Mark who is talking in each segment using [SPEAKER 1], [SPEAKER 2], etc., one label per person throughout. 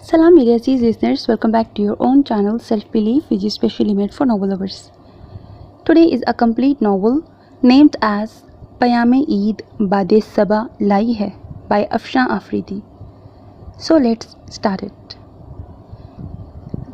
[SPEAKER 1] Salam media series listeners, welcome back to your own channel Self Belief, which is specially made for novel lovers. Today is a complete novel named as Payame Eid Bade Saba Lai Hai by Afshan Afridi. So let's start it.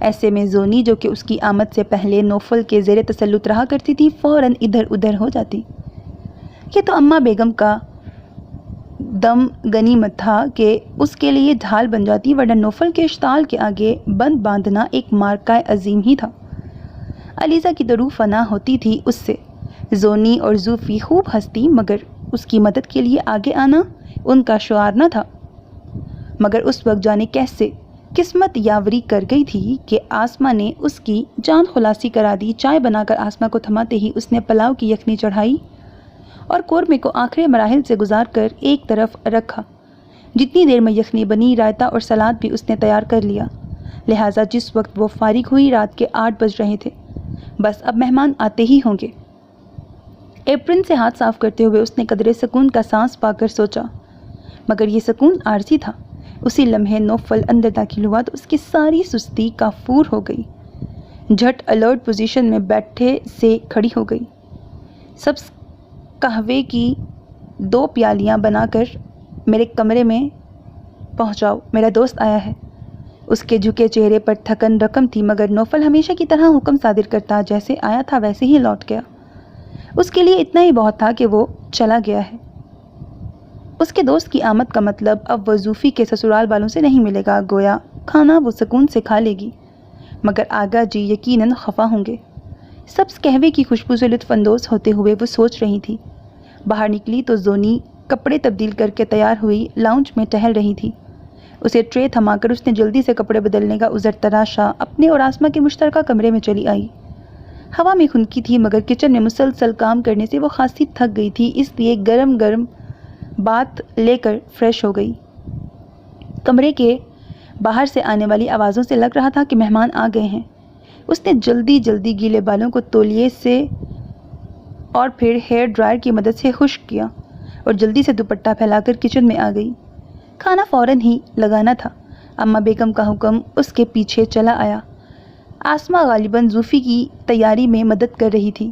[SPEAKER 1] ایسے میں زونی جو کہ اس کی آمد سے پہلے نوفل کے زیر تسلط رہا کرتی تھی فوراً ادھر ادھر ہو جاتی۔ یہ تو اماں بیگم کا دم غنیمت تھا کہ اس کے لیے ڈھال بن جاتی، ورنہ نوفل کے اشتعال کے آگے بند باندھنا ایک مارکہ عظیم ہی تھا۔ علیزہ کی تو روح فنا ہوتی تھی اس سے۔ زونی اور زوفی خوب ہنستی، مگر اس کی مدد کے لیے آگے آنا ان کا شعار نہ تھا۔ مگر اس وقت جانے کیسے قسمت یاوری کر گئی تھی کہ آسماں نے اس کی جان خلاصی کرا دی۔ چائے بنا کر آسماں کو تھماتے ہی اس نے پلاؤ کی یخنی چڑھائی اور قورمے کو آخری مراحل سے گزار کر ایک طرف رکھا۔ جتنی دیر میں یخنی بنی، رائتہ اور سلاد بھی اس نے تیار کر لیا، لہٰذا جس وقت وہ فارغ ہوئی رات کے 8 بج رہے تھے۔ بس اب مہمان آتے ہی ہوں گے۔ ایپرن سے ہاتھ صاف کرتے ہوئے اس نے قدرے سکون کا سانس پا کر سوچا، مگر یہ سکون عارضی تھا۔ اسی لمحے نوفل اندر داخل ہوا تو اس کی ساری سستی کافور ہو گئی۔ جھٹ الرٹ پوزیشن میں بیٹھے سے کھڑی ہو گئی۔ سبز قہوے کی 2 پیالیاں بنا کر میرے کمرے میں پہنچاؤ، میرا دوست آیا ہے۔ اس کے جھکے چہرے پر تھکن رقم تھی، مگر نوفل ہمیشہ کی طرح حکم صادر کرتا، جیسے آیا تھا ویسے ہی لوٹ گیا۔ اس کے لیے اتنا ہی بہت تھا کہ وہ چلا گیا ہے۔ اس کے دوست کی آمد کا مطلب اب وہ زوفی کے سسرال والوں سے نہیں ملے گا، گویا کھانا وہ سکون سے کھا لے گی، مگر آغا جی یقیناً خفا ہوں گے۔ سبز قہوے کی خوشبو سے لطف اندوز ہوتے ہوئے وہ سوچ رہی تھی۔ باہر نکلی تو زونی کپڑے تبدیل کر کے تیار ہوئی لاؤنج میں ٹہل رہی تھی۔ اسے ٹرے تھما کر اس نے جلدی سے کپڑے بدلنے کا عذر تراشا، اپنے اور آسماں کے مشترکہ کمرے میں چلی آئی۔ ہوا میں خنکی تھی، مگر کچن میں مسلسل کام کرنے سے وہ خاصی تھک گئی تھی، اس لیے گرم گرم بات لے کر فریش ہو گئی۔ کمرے کے باہر سے آنے والی آوازوں سے لگ رہا تھا کہ مہمان آ گئے ہیں۔ اس نے جلدی جلدی گیلے بالوں کو تولیے سے اور پھر ہیئر ڈرائر کی مدد سے خشک کیا اور جلدی سے دوپٹہ پھیلا کر کچن میں آ گئی۔ کھانا فوراً ہی لگانا تھا۔ اماں بیگم کا حکم اس کے پیچھے چلا آیا۔ آسماں غالباً زوفی کی تیاری میں مدد کر رہی تھی۔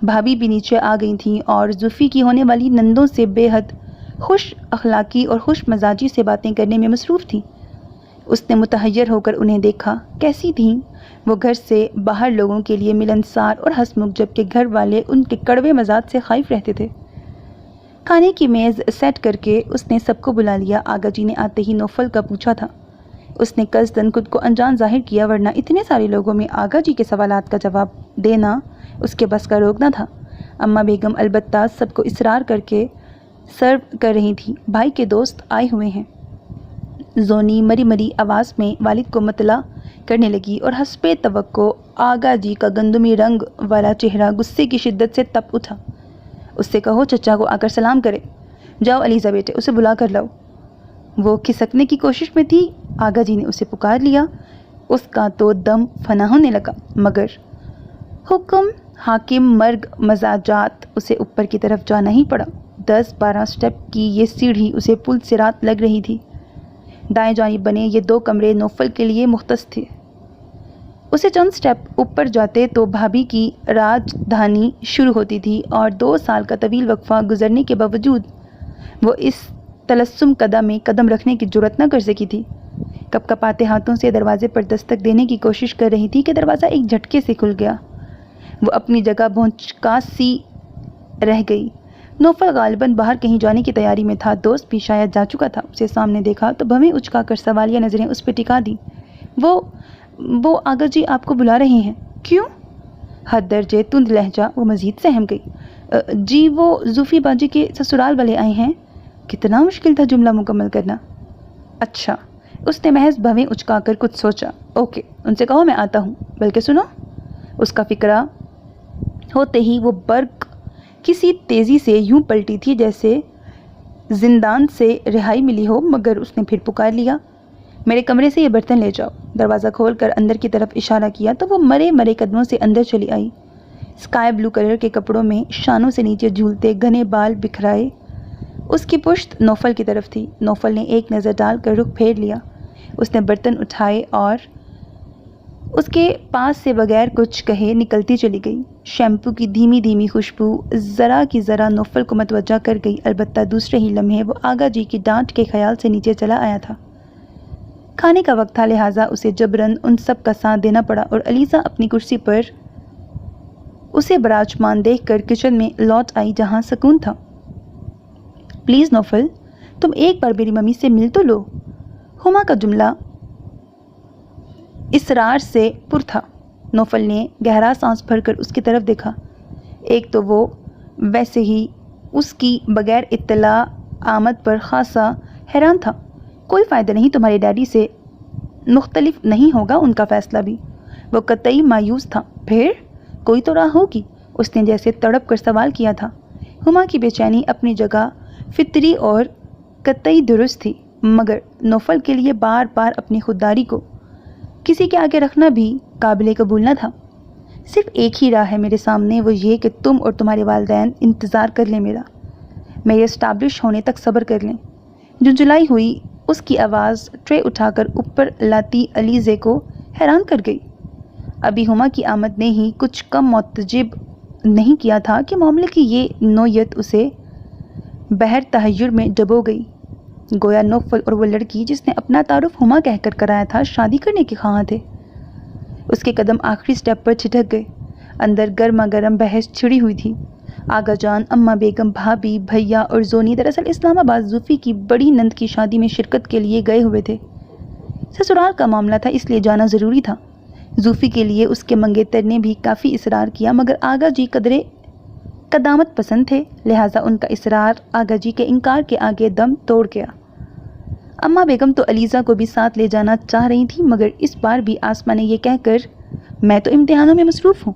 [SPEAKER 1] بھابھی بھی نیچے آ گئی تھیں اور زوفی کی ہونے والی نندوں سے بے حد خوش اخلاقی اور خوش مزاجی سے باتیں کرنے میں مصروف تھی۔ اس نے متحیر ہو کر انہیں دیکھا۔ کیسی تھیں وہ؟ گھر سے باہر لوگوں کے لیے ملنسار اور ہنسمکھ، جبکہ گھر والے ان کے کڑوے مزاج سے خائف رہتے تھے۔ کھانے کی میز سیٹ کر کے اس نے سب کو بلا لیا۔ آغا جی نے آتے ہی نوفل کا پوچھا تھا۔ اس نے قصداً خود کو انجان ظاہر کیا، ورنہ اتنے سارے لوگوں میں آغا جی کے سوالات کا جواب دینا اس کے بس کا روک نہ تھا۔ اماں بیگم البتہ سب کو اصرار کر کے سرو کر رہی تھی۔ بھائی کے دوست آئے ہوئے ہیں۔ زونی مری مری آواز میں والد کو مطلع کرنے لگی اور حسب توقع آغا جی کا گندمی رنگ والا چہرہ غصے کی شدت سے تپ اٹھا۔ اس سے کہو چچا کو آ کر سلام کرے۔ جاؤ علیزہ بیٹے، اسے بلا کر لاؤ۔ وہ کھسکنے کی کوشش میں تھی۔ آغا جی نے اسے پکار لیا۔ اس کا تو دم فنا ہونے لگا، مگر حکم حاکم مرگ مزاجات اسے اوپر کی طرف جانا ہی پڑا۔ 10-12 سٹیپ کی یہ سیڑھی اسے پل صراط لگ رہی تھی۔ دائیں جانب بنے یہ 2 کمرے نوفل کے لیے مختص تھے۔ اسے چند سٹیپ اوپر جاتے تو بھابھی کی راجدھانی شروع ہوتی تھی، اور 2 سال کا طویل وقفہ گزرنے کے باوجود وہ اس تلثم قدم میں قدم رکھنے کی جرأت نہ کر سکی تھی۔ کپ کپاتے ہاتھوں سے دروازے پر دستک دینے کی کوشش کر رہی تھی کہ دروازہ ایک جھٹکے سے کھل گیا۔ وہ اپنی جگہ بھونچکاس سی رہ گئی۔ نوفل غالباً باہر کہیں جانے کی تیاری میں تھا۔ دوست بھی شاید جا چکا تھا۔ اسے سامنے دیکھا تو بھویں اچکا کر سوالیہ نظریں اس پہ ٹکا دیں۔ وہ آغا جی آپ کو بلا رہے ہیں۔ کیوں؟ حد درجے تند لہجہ۔ وہ مزید سہم گئی۔ جی وہ زوفی باجی کے سسرال والے آئے ہیں۔ کتنا مشکل تھا جملہ مکمل کرنا۔ اچھا۔ اس نے محض بھویں اچکا کر کچھ سوچا۔ اوکے، ان سے کہو میں آتا ہوں۔ بلکہ سنو۔ اس کا فکرہ ہوتے ہی وہ برق کسی تیزی سے یوں پلٹی تھی جیسے زندان سے رہائی ملی ہو، مگر اس نے پھر پکار لیا، میرے کمرے سے یہ برتن لے جاؤ۔ دروازہ کھول کر اندر کی طرف اشارہ کیا تو وہ مرے مرے قدموں سے اندر چلی آئی۔ اسکائی بلو کلر کے کپڑوں میں شانوں سے نیچے جھولتے گھنے بال بکھرائے۔ اس کی پشت نوفل کی طرف تھی۔ نوفل نے ایک نظر ڈال کر رخ پھیر لیا۔ اس نے برتن اٹھائے اور اس کے پاس سے بغیر کچھ کہے نکلتی چلی گئی۔ شیمپو کی دھیمی دھیمی خوشبو ذرا کی ذرا نوفل کو متوجہ کر گئی، البتہ دوسرے ہی لمحے وہ آغا جی کی ڈانٹ کے خیال سے نیچے چلا آیا تھا۔ کھانے کا وقت تھا، لہٰذا اسے جبراً ان سب کا ساتھ دینا پڑا اور علیزہ اپنی کرسی پر اسے براجمان دیکھ کر کچن میں لوٹ آئی جہاں سکون تھا۔ پلیز نوفل، تم ایک بار میری ممی سے مل تو لو۔ ہما کا جملہ اصرار سے پر تھا۔ نوفل نے گہرا سانس بھر کر اس کی طرف دیکھا۔ ایک تو وہ ویسے ہی اس کی بغیر اطلاع آمد پر خاصا حیران تھا۔ کوئی فائدہ نہیں، تمہارے ڈیڈی سے مختلف نہیں ہوگا ان کا فیصلہ بھی۔ وہ قطعی مایوس تھا۔ پھر کوئی تو راہ ہوگی، اس نے جیسے تڑپ کر سوال کیا تھا۔ ہما کی بے چینی اپنی جگہ فطری اور قطعی درست تھی، مگر نوفل کے لیے بار بار اپنی خودداری کو کسی کے آگے رکھنا بھی قابل قبول نہ تھا۔ صرف ایک ہی راہ ہے میرے سامنے، وہ یہ کہ تم اور تمہارے والدین انتظار کر لیں، میرے اسٹیبلش ہونے تک صبر کر لیں۔ جھنجھلائی ہوئی اس کی آواز ٹرے اٹھا کر اوپر لاتی علیزے کو حیران کر گئی۔ ابھی ہما کی آمد نے ہی کچھ کم متعجب نہیں کیا تھا کہ معاملے کی یہ نوعیت اسے بہر تحیر میں ڈبو گئی۔ گویا نوفل اور وہ لڑکی جس نے اپنا تعارف ہما کہہ کر کرایا تھا شادی کرنے کے خواہاں تھے۔ اس کے قدم آخری سٹیپ پر ٹھٹک گئے۔ اندر گرما گرم بحث چھڑی ہوئی تھی۔ آغا جان، اماں بیگم، بھابھی، بھیا اور زونی دراصل اسلام آباد زوفی کی بڑی نند کی شادی میں شرکت کے لیے گئے ہوئے تھے۔ سسرال کا معاملہ تھا، اس لیے جانا ضروری تھا۔ زوفی کے لیے اس کے منگیتر نے بھی کافی اصرار کیا، مگر آغا جی قدرے قدامت پسند تھے، لہٰذا ان کا اصرار آغا جی کے انکار کے آگے دم توڑ گیا۔ اماں بیگم تو علیزہ کو بھی ساتھ لے جانا چاہ رہی تھی، مگر اس بار بھی آسماں نے یہ کہہ کر میں تو امتحانوں میں مصروف ہوں،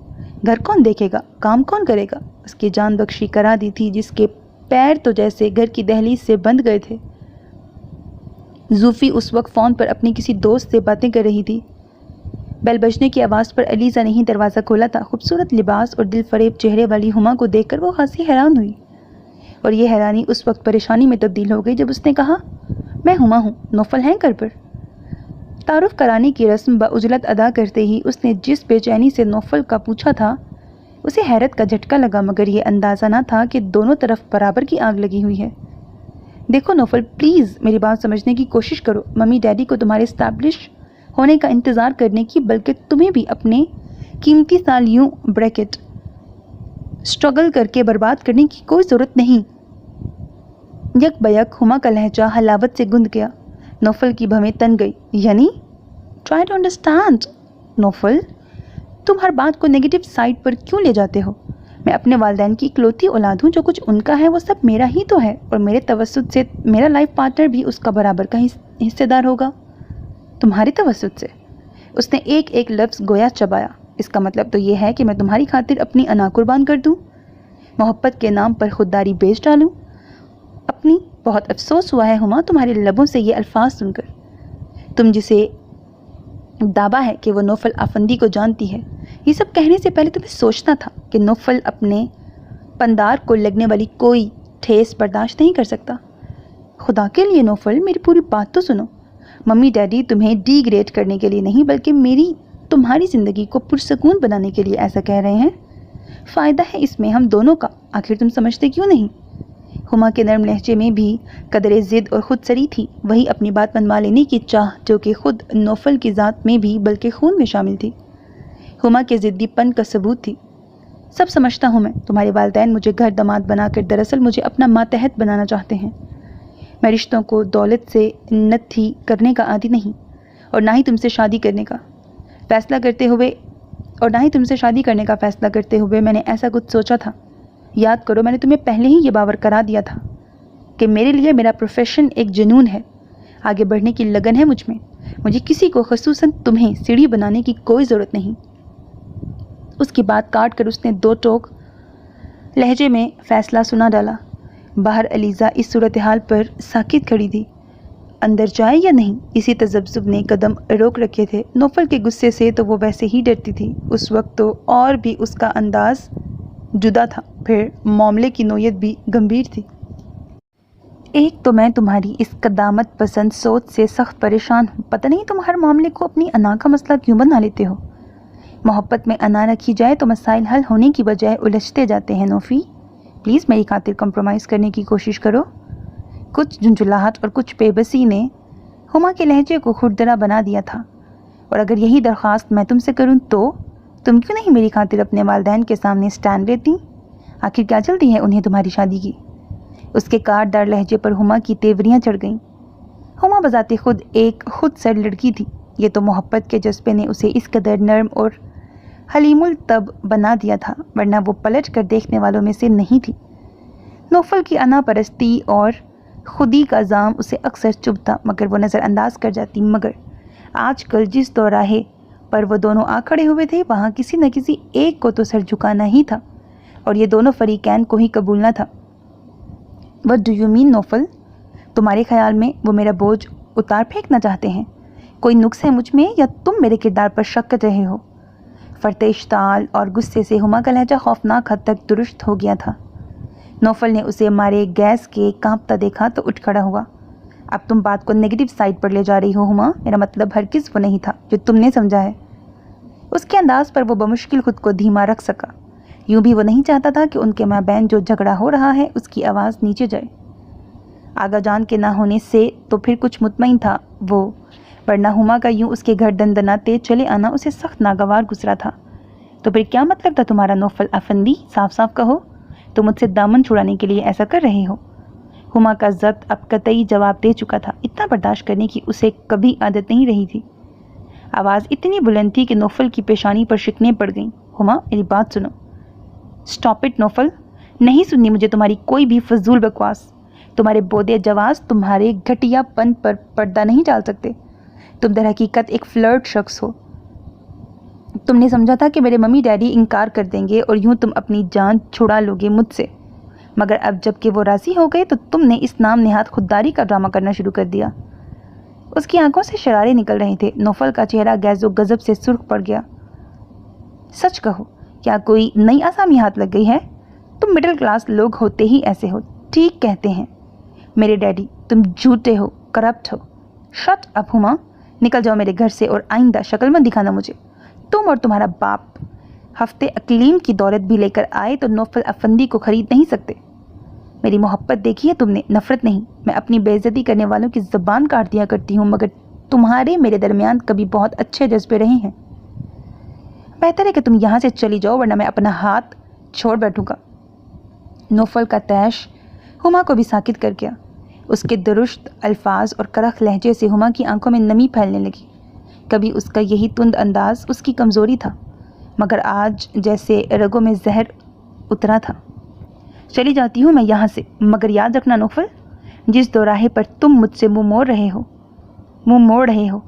[SPEAKER 1] گھر کون دیکھے گا، کام کون کرے گا، اس کی جان بخشی کرا دی تھی، جس کے پیر تو جیسے گھر کی دہلیز سے بند گئے تھے۔ زوفی اس وقت فون پر اپنی کسی دوست سے باتیں کر رہی تھی۔ بیل بجنے کی آواز پر علیزہ نے ہی دروازہ کھولا تھا۔ خوبصورت لباس اور دل فریب چہرے والی ہما کو دیکھ کر وہ خاصی حیران ہوئی، اور یہ حیرانی اس وقت پریشانی میں تبدیل ہو گئی جب اس نے کہا، میں ہما ہوں، نوفل ہیں گھر پر؟ تعارف کرانے کی رسم بعجلت ادا کرتے ہی اس نے جس بے چینی سے نوفل کا پوچھا تھا، اسے حیرت کا جھٹکا لگا، مگر یہ اندازہ نہ تھا کہ دونوں طرف برابر کی آگ لگی ہوئی ہے۔ دیکھو نوفل، پلیز میری بات سمجھنے کی کوشش کرو۔ ممی ڈیڈی کو تمہارے اسٹیبلش ہونے کا انتظار کرنے کی، بلکہ تمہیں بھی اپنے قیمتی سال یوں بریکٹ اسٹرگل کر کے برباد کرنے کی کوئی ضرورت نہیں۔ یک بیک ہما کا لہجہ حلاوت سے گند گیا۔ نوفل کی بھویں تن گئی۔ یعنی ٹرائی ٹو انڈرسٹینڈ نوفل، تم ہر بات کو نیگیٹو سائڈ پر کیوں لے جاتے ہو؟ میں اپنے والدین کی اکلوتی اولاد ہوں، جو کچھ ان کا ہے وہ سب میرا ہی تو ہے، اور میرے توسط سے میرا لائف پارٹنر بھی اس کا برابر کا حصے دار ہوگا۔ تمہاری توسط سے؟ اس نے ایک ایک لفظ گویا چبایا۔ اس کا مطلب تو یہ ہے کہ میں تمہاری خاطر اپنی انا قربان کر دوں، محبت کے نام پر خودداری بیچ ڈالوں اپنی؟ بہت افسوس ہوا ہے ہما تمہارے لبوں سے یہ الفاظ سن کر۔ تم جسے دعویٰ ہے کہ وہ نوفل آفندی کو جانتی ہے، یہ سب کہنے سے پہلے تمہیں سوچنا تھا کہ نوفل اپنے پندار کو لگنے والی کوئی ٹھیس برداشت نہیں کر سکتا۔ خدا کے لیے نوفل، میری پوری بات تو سنو۔ ممی ڈیڈی تمہیں ڈی گریڈ کرنے کے لیے نہیں، بلکہ میری تمہاری زندگی کو پرسکون بنانے کے لیے ایسا کہہ رہے ہیں۔ فائدہ ہے اس میں ہم دونوں کا، آخر تم سمجھتے کیوں نہیں؟ ہما کے نرم لہجے میں بھی قدرے ضد اور خود سری تھی، وہی اپنی بات منوا لینے کی چاہ جو کہ خود نوفل کی ذات میں بھی بلکہ خون میں شامل تھی۔ ہما کے ضدی پن کا ثبوت تھی۔ سب سمجھتا ہوں میں، تمہارے والدین مجھے گھر داماد بنا کر دراصل مجھے اپنا ماتحت بنانا چاہتے ہیں۔ میں رشتوں کو دولت سے نتھی کرنے کا عادی نہیں، اور نہ ہی تم سے شادی کرنے کا فیصلہ کرتے ہوئے میں نے ایسا کچھ سوچا تھا۔ یاد کرو، میں نے تمہیں پہلے ہی یہ باور کرا دیا تھا کہ میرے لیے میرا پروفیشن ایک جنون ہے، آگے بڑھنے کی لگن ہے مجھ میں۔ مجھے کسی کو، خصوصاً تمہیں، سیڑھی بنانے کی کوئی ضرورت نہیں۔ اس کی بات کاٹ کر اس نے دو ٹوک لہجے میں فیصلہ سنا ڈالا۔ باہر علیزہ اس صورتحال پر ساکت کھڑی تھی۔ اندر جائے یا نہیں، اسی تذبذب نے قدم روک رکھے تھے۔ نوفل کے غصے سے تو وہ ویسے ہی ڈرتی تھی، اس وقت تو اور بھی اس کا انداز جدا تھا، پھر معاملے کی نوعیت بھی گمبھیر تھی۔ ایک تو میں تمہاری اس قدامت پسند سوچ سے سخت پریشان ہوں۔ پتہ نہیں تم ہر معاملے کو اپنی انا کا مسئلہ کیوں بنا لیتے ہو؟ محبت میں انا رکھی جائے تو مسائل حل ہونے کی بجائے الجھتے جاتے ہیں۔ نوفی، پلیز میری خاطر کمپرومائز کرنے کی کوشش کرو۔ کچھ جھنجھلاہٹ اور کچھ بے بسی نے ہما کے لہجے کو کھردرا بنا دیا تھا۔ اور اگر یہی درخواست میں تم سے کروں تو تم کیوں نہیں میری خاطر اپنے والدین کے سامنے اسٹینڈ لیتی؟ آخر کیا جلدی ہے انہیں تمہاری شادی کی؟ اس کے کاردار لہجے پر ہما کی تیوریاں چڑھ گئیں۔ ہما بذات خود ایک خود سر لڑکی تھی، یہ تو محبت کے جذبے نے اسے اس قدر نرم اور حلیم الطب بنا دیا تھا، ورنہ وہ پلٹ کر دیکھنے والوں میں سے نہیں تھی۔ نوفل کی انا پرستی اور خودی کا زام اسے اکثر چبھتا مگر وہ نظر انداز کر جاتی۔ مگر آج کل جس دوراہے پر وہ دونوں آ کھڑے ہوئے تھے وہاں کسی نہ کسی ایک کو تو سر جھکانا ہی تھا، اور یہ دونوں فریقین کو ہی قبول نہ تھا۔ What do you mean نوفل؟ تمہارے خیال میں وہ میرا بوجھ اتار پھینکنا چاہتے ہیں؟ کوئی نقص ہے مجھ میں یا تم میرے کردار پر شک کر رہے ہو؟ فرط اشتعال اور غصے سے ہما کا لہجہ خوفناک حد تک درست ہو گیا تھا۔ نوفل نے اسے مارے گیس کے کانپتا دیکھا تو اٹھ کھڑا ہوا۔ اب تم بات کو نیگیٹو سائڈ پر لے جا رہی ہو ہما، میرا مطلب ہرگز وہ نہیں تھا جو تم نے سمجھا ہے۔ اس کے انداز پر وہ بمشکل خود کو دھیما رکھ سکا۔ یوں بھی وہ نہیں چاہتا تھا کہ ان کے مابین جو جھگڑا ہو رہا ہے اس کی آواز نیچے جائے۔ آگا جان کے نہ ہونے سے تو پھر کچھ مطمئن تھا وہ، ورنہ ہما کا یوں اس کے گھر دندناتے چلے آنا اسے سخت ناگوار گزرا تھا۔ تو پھر کیا مطلب تھا تمہارا نوفل افندی؟ صاف صاف کہو، تم مجھ سے دامن چھڑانے کے لیے ایسا کر رہے ہو؟ ہما کا ضبط اب قطعی جواب دے چکا تھا، اتنا برداشت کرنے کی اسے کبھی عادت نہیں رہی تھی۔ آواز اتنی بلند تھی کہ نوفل کی پیشانی پر شکنیں پڑ گئیں۔ ہما میری بات سنو۔ اسٹاپ اٹ نوفل، نہیں سننی مجھے تمہاری کوئی بھی فضول بکواس۔ تمہارے بودے جواز تمہارے گھٹیا پن پر پردہ نہیں ڈال سکتے۔ تم در حقیقت ایک فلرٹ شخص ہو۔ تم نے سمجھا تھا کہ میرے ممی ڈیڈی انکار کر دیں گے اور یوں تم اپنی جان چھڑا لو گے مجھ سے، مگر اب جب کہ وہ راضی ہو گئے تو تم نے اس نام نہاد خودداری کا ڈرامہ کرنا شروع کر دیا۔ اس کی آنکھوں سے شرارے نکل رہے تھے۔ نوفل کا چہرہ غیظ و غضب سے سرخ پڑ گیا۔ سچ کہو، کیا کوئی نئی آسامی ہاتھ لگ گئی ہے؟ تم مڈل کلاس لوگ ہوتے ہی ایسے ہو، ٹھیک کہتے ہیں میرے ڈیڈی، تم جھوٹے ہو، کرپٹ ہو۔ شٹ اپ ہما، نکل جاؤ میرے گھر سے اور آئندہ شکل مت دکھانا مجھے۔ تم اور تمہارا باپ ہفتے اقلیم کی دولت بھی لے کر آئے تو نوفل افندی کو خرید نہیں سکتے۔ میری محبت دیکھی ہے تم نے، نفرت نہیں۔ میں اپنی بے عزتی کرنے والوں کی زبان کاٹ دیا کرتی ہوں، مگر تمہارے میرے درمیان کبھی بہت اچھے جذبے رہے ہیں۔ بہتر ہے کہ تم یہاں سے چلی جاؤ ورنہ میں اپنا ہاتھ چھوڑ بیٹھوں گا۔ نوفل کا طیش ہما کو بھی ساکت کر گیا۔ اس کے درست الفاظ اور کرخ لہجے سے ہما کی آنکھوں میں نمی پھیلنے لگی۔ کبھی اس کا یہی تند انداز اس کی کمزوری تھا، مگر آج جیسے رگوں میں زہر اترا تھا۔ چلی جاتی ہوں میں یہاں سے، مگر یاد رکھنا نوفل، جس دوراہے پر تم مجھ سے منہ موڑ رہے ہو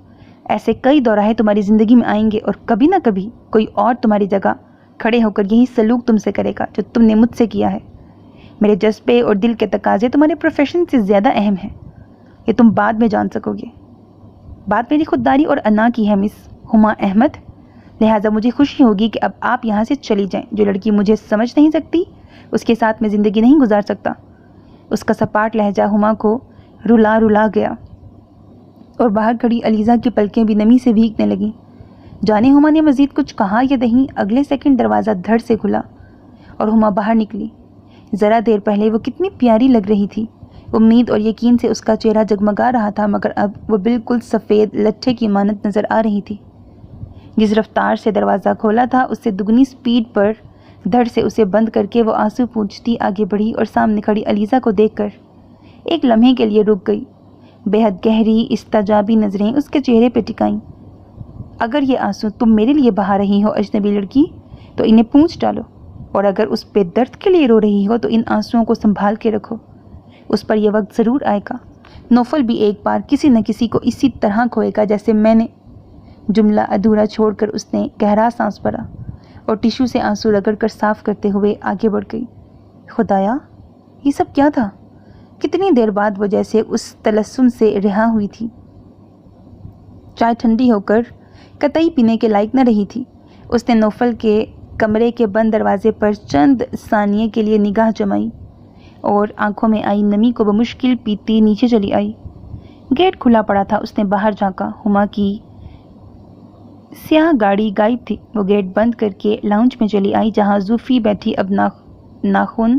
[SPEAKER 1] ایسے کئی دوراہے تمہاری زندگی میں آئیں گے، اور کبھی نہ کبھی کوئی اور تمہاری جگہ کھڑے ہو کر یہی سلوک تم سے کرے گا جو تم نے مجھ سے کیا ہے۔ میرے جذبے اور دل کے تقاضے تمہارے پروفیشن سے زیادہ اہم ہیں، یہ تم بعد میں جان سکو گے۔ بات میری خودداری اور انا کی ہے مس ہما احمد، لہٰذا مجھے خوشی ہوگی کہ اب آپ یہاں سے چلی جائیں۔ جو لڑکی مجھے سمجھ نہیں سکتی اس کے ساتھ میں زندگی نہیں گزار سکتا۔ اس کا سپاٹ لہجہ ہما کو رلا گیا اور باہر کھڑی علیزہ کی پلکیں بھی نمی سے بھیگنے لگیں۔ جانے ہما نے مزید کچھ کہا یا نہیں، اگلے سیکنڈ دروازہ دھڑ سے کھلا اور ہما باہر نکلی۔ ذرا دیر پہلے وہ کتنی پیاری لگ رہی تھی، امید اور یقین سے اس کا چہرہ جگمگا رہا تھا، مگر اب وہ بالکل سفید لٹھے کی مانند نظر آ رہی تھی۔ جس رفتار سے دروازہ کھولا تھا اس سے دگنی سپیڈ پر دھڑ سے اسے بند کر کے وہ آنسو پوچھتی آگے بڑھی اور سامنے کھڑی علیزہ کو دیکھ کر ایک لمحے کے لیے رک گئی۔ بے حد گہری استجابی نظریں اس کے چہرے پہ ٹکائیں۔ اگر یہ آنسو تم میرے لیے بہا رہی ہو اجنبی لڑکی تو انہیں پونچھ ڈالو، اور اگر اس پہ درد کے لیے رو رہی ہو تو ان آنسوؤں کو سنبھال کے رکھو، اس پر یہ وقت ضرور آئے گا۔ نوفل بھی ایک بار کسی نہ کسی کو اسی طرح کھوئے گا جیسے میں نے۔ جملہ ادھورا چھوڑ کر اس نے گہرا سانس بھرا اور ٹیشو سے آنسو رگڑ کر صاف کرتے ہوئے آگے بڑھ گئی۔ خدایا، یہ سب کیا تھا؟ کتنی دیر بعد وہ جیسے اس تلسم سے رہا ہوئی تھی۔ چائے ٹھنڈی ہو کر قطعی پینے کے لائق نہ رہی تھی۔ اس نے نوفل کے کمرے کے بند دروازے پر چند ثانیے کے لیے نگاہ جمائی اور آنکھوں میں آئی نمی کو بمشکل پیتی نیچے چلی آئی۔ گیٹ کھلا پڑا تھا۔ اس نے باہر جھانکا۔ ہما کی سیاہ گاڑی غائب تھی۔ وہ گیٹ بند کر کے لاؤنج میں چلی آئی، جہاں زوفی بیٹھی اب ناخن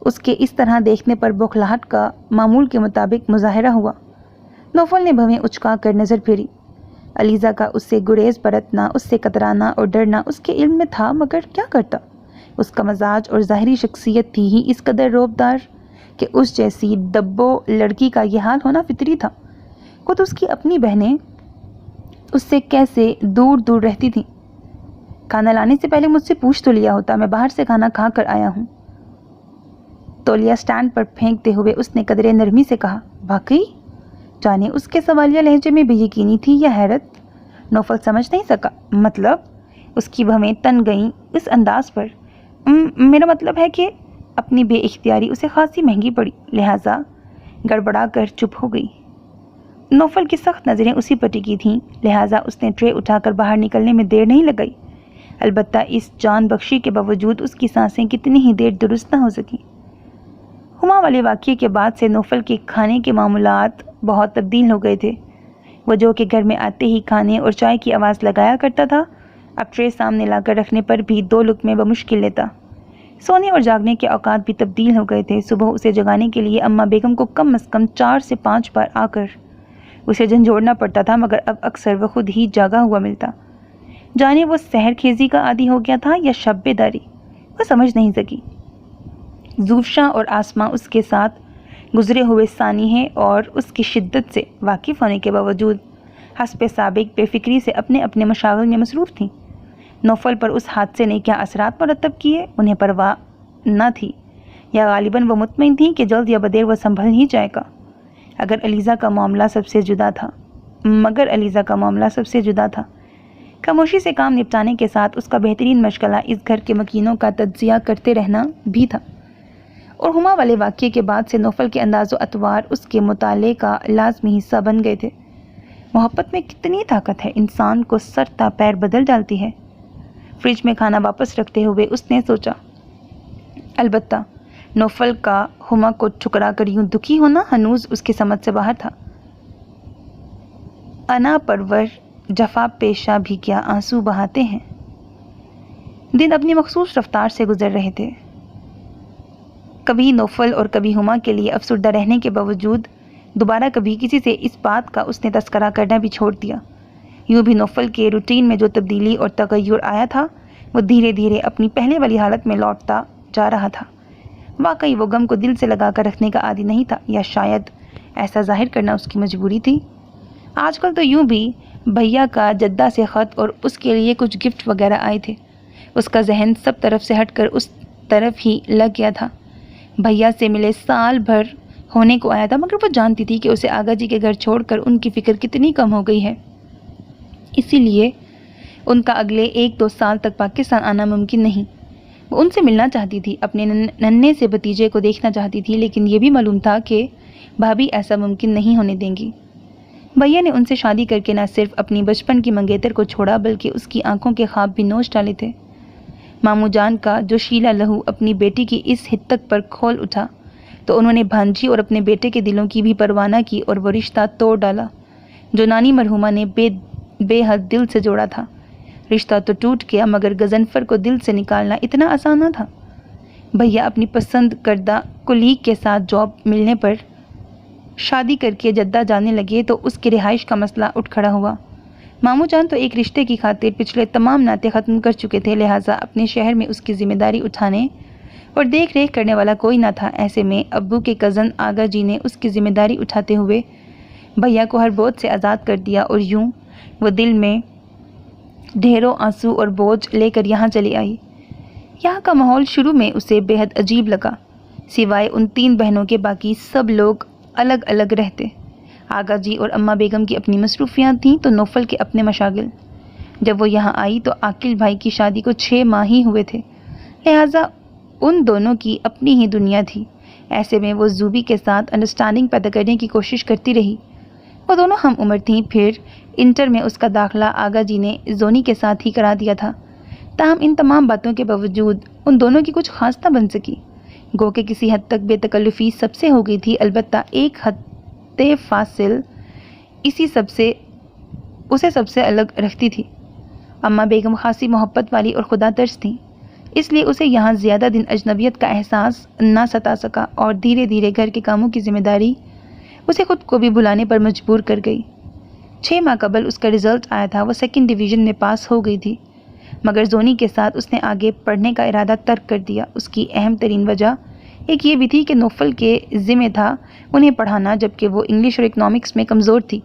[SPEAKER 1] اس کے اس طرح دیکھنے پر بوکھلاہٹ کا معمول کے مطابق مظاہرہ ہوا۔ نوفل نے بھویں اچکا کر نظر پھیری۔ علیزہ کا اس سے گریز برتنا، اس سے کترانا اور ڈرنا اس کے علم میں تھا، مگر کیا کرتا؟ اس کا مزاج اور ظاہری شخصیت تھی ہی اس قدر رعبدار کہ اس جیسی دبو لڑکی کا یہ حال ہونا فطری تھا۔ خود اس کی اپنی بہنیں اس سے کیسے دور دور رہتی تھیں۔ کھانا لانے سے پہلے مجھ سے پوچھ تو لیا ہوتا، میں باہر سے کھانا کھا کر آیا ہوں۔ تولیہ سٹینڈ پر پھینکتے ہوئے اس نے قدرے نرمی سے کہا۔ واقعی؟ جانے اس کے سوالیہ لہجے میں بے یقینی تھی یا حیرت؟ نوفل سمجھ نہیں سکا۔ مطلب؟ اس کی بھویں تن گئیں اس انداز پر۔ میرا مطلب ہے کہ اپنی بے اختیاری اسے خاصی مہنگی پڑی، لہٰذا گڑبڑا کر چپ ہو گئی۔ نوفل کی سخت نظریں اسی پر ٹکی تھیں، لہٰذا اس نے ٹرے اٹھا کر باہر نکلنے میں دیر نہیں لگائی۔ البتہ اس جان بخشی کے باوجود اس کی سانسیں کتنی ہی دیر درست نہ ہو سکیں۔ ہما والے واقعے کے بعد سے نوفل کے کھانے کے معمولات بہت تبدیل ہو گئے تھے۔ وہ جو کہ گھر میں آتے ہی کھانے اور چائے کی آواز لگایا کرتا تھا، اب ٹرے سامنے لا کر رکھنے پر بھی 2 لقمے بمشکل لیتا۔ سونے اور جاگنے کے اوقات بھی تبدیل ہو گئے تھے۔ صبح اسے جگانے کے لیے اماں بیگم کو کم از کم 4 سے 5 بار آ کر اسے جھنجھوڑنا پڑتا تھا، مگر اب اکثر وہ خود ہی جاگا ہوا ملتا۔ جانے وہ سحر خیزی کا عادی ہو گیا تھا یا شب بیداری، وہ سمجھ نہیں سکی۔ زوفشاں اور آسماں اس کے ساتھ گزرے ہوئے سانحے اور اس کی شدت سے واقف ہونے کے باوجود حسب سابق بے فکری سے اپنے اپنے مشاغل میں مصروف تھیں۔ نوفل پر اس حادثے نے کیا اثرات مرتب کیے انہیں پرواہ نہ تھی، یا غالباً وہ مطمئن تھیں کہ جلد یا بدیر وہ سنبھل ہی جائے گا۔ مگر علیزہ کا معاملہ سب سے جدا تھا۔ خاموشی سے کام نپٹانے کے ساتھ اس کا بہترین مشغلہ اس گھر کے مکینوں کا تجزیہ کرتے رہنا بھی تھا۔ اور ہما والے واقعے کے بعد سے نوفل کے انداز و اطوار اس کے مطالعے کا لازمی حصہ بن گئے تھے۔ محبت میں کتنی طاقت ہے، انسان کو سر تا پیر بدل ڈالتی ہے۔ فریج میں کھانا واپس رکھتے ہوئے اس نے سوچا۔ البتہ نوفل کا ہما کو ٹھکرا کر یوں دکھی ہونا ہنوز اس کی سمجھ سے باہر تھا۔ انا پرور جفا پیشہ بھی کیا آنسو بہاتے ہیں۔ دن اپنی مخصوص رفتار سے گزر رہے تھے۔ کبھی نوفل اور کبھی ہما کے لیے افسردہ رہنے کے باوجود دوبارہ کبھی کسی سے اس بات کا اس نے تذکرہ کرنا بھی چھوڑ دیا۔ یوں بھی نوفل کے روٹین میں جو تبدیلی اور تغیر آیا تھا، وہ دھیرے دھیرے اپنی پہلے والی حالت میں لوٹتا جا رہا تھا۔ واقعی وہ غم کو دل سے لگا کر رکھنے کا عادی نہیں تھا، یا شاید ایسا ظاہر کرنا اس کی مجبوری تھی۔ آج کل تو یوں بھی بھیا کا جدہ سے خط اور اس کے لیے کچھ گفٹ وغیرہ آئے تھے، اس کا ذہن سب طرف سے ہٹ کر اس طرف ہی لگ گیا تھا۔ بھیا سے ملے سال بھر ہونے کو آیا تھا، مگر وہ جانتی تھی کہ اسے آغا جی کے گھر چھوڑ کر ان کی فکر کتنی کم ہو گئی ہے۔ اسی لیے ان کا اگلے 1-2 سال تک پاکستان آنا ممکن نہیں۔ وہ ان سے ملنا چاہتی تھی، اپنے ننھے سے بھتیجے کو دیکھنا چاہتی تھی، لیکن یہ بھی معلوم تھا کہ بھابھی ایسا ممکن نہیں ہونے دیں گی۔ بھیا نے ان سے شادی کر کے نہ صرف اپنی بچپن کی منگیتر کو چھوڑا، بلکہ اس کی آنکھوں کے خواب بھی نوچ ڈالے تھے۔ ماموں جان کا جو شیلا لہو اپنی بیٹی کی اس حد تک پر کھول اٹھا، تو انہوں نے بھانجی اور اپنے بیٹے کے دلوں کی بھی پرواہ نہ کی اور وہ رشتہ توڑ ڈالا جو نانی مرحومہ نے بے حد دل سے جوڑا تھا۔ رشتہ تو ٹوٹ گیا، مگر غضنفر کو دل سے نکالنا اتنا آسان نہ تھا۔ بھیا اپنی پسند کردہ کلیگ کے ساتھ جاب ملنے پر شادی کر کے جدہ جانے لگے تو اس کی رہائش کا مسئلہ اٹھ کھڑا ہوا۔ ماموں جان تو ایک رشتے کی خاطر پچھلے تمام ناطے ختم کر چکے تھے، لہٰذا اپنے شہر میں اس کی ذمہ داری اٹھانے اور دیکھ ریکھ کرنے والا کوئی نہ تھا۔ ایسے میں ابو کے کزن آغا جی نے اس کی ذمہ داری اٹھاتے ہوئے بھیا کو ہر بوجھ سے آزاد کر دیا، اور یوں وہ دل میں ڈھیروں آنسو اور بوجھ لے کر یہاں چلی آئی۔ یہاں کا ماحول شروع میں اسے بے حد عجیب لگا، سوائے ان 3 بہنوں کے باقی سب لوگ الگ الگ رہتے۔ آغا جی اور اماں بیگم کی اپنی مصروفیات تھیں تو نوفل کے اپنے مشاغل۔ جب وہ یہاں آئی تو عاقل بھائی کی شادی کو 6 ماہ ہی ہوئے تھے، لہٰذا ان دونوں کی اپنی ہی دنیا تھی۔ ایسے میں وہ زوبی کے ساتھ انڈرسٹینڈنگ پیدا کرنے کی کوشش کرتی رہی۔ وہ دونوں ہم عمر تھیں، پھر انٹر میں اس کا داخلہ آغا جی نے زونی کے ساتھ ہی کرا دیا تھا۔ تاہم ان تمام باتوں کے باوجود ان دونوں کی کچھ خاص نہ بن سکی، گو کہ کسی حد تک بے تکلفی سب سے ہو گئی تھی، البتہ ایک حد فاصل اسے سب سے الگ رکھتی تھی۔ اماں بیگم خاصی محبت والی اور خدا ترس تھیں، اس لیے اسے یہاں زیادہ دن اجنبیت کا احساس نہ ستا سکا اور دھیرے دھیرے گھر کے کاموں کی ذمہ داری اسے خود کو بھی بھلانے پر مجبور کر گئی۔ 6 ماہ قبل اس کا رزلٹ آیا تھا، وہ 2nd ڈویژن میں پاس ہو گئی تھی، مگر زونی کے ساتھ اس نے آگے پڑھنے کا ارادہ ترک کر دیا۔ اس کی اہم ترین وجہ ایک یہ بھی تھی کہ نوفل کے ذمہ تھا انہیں پڑھانا، جبکہ وہ انگلش اور اکنامکس میں کمزور تھی۔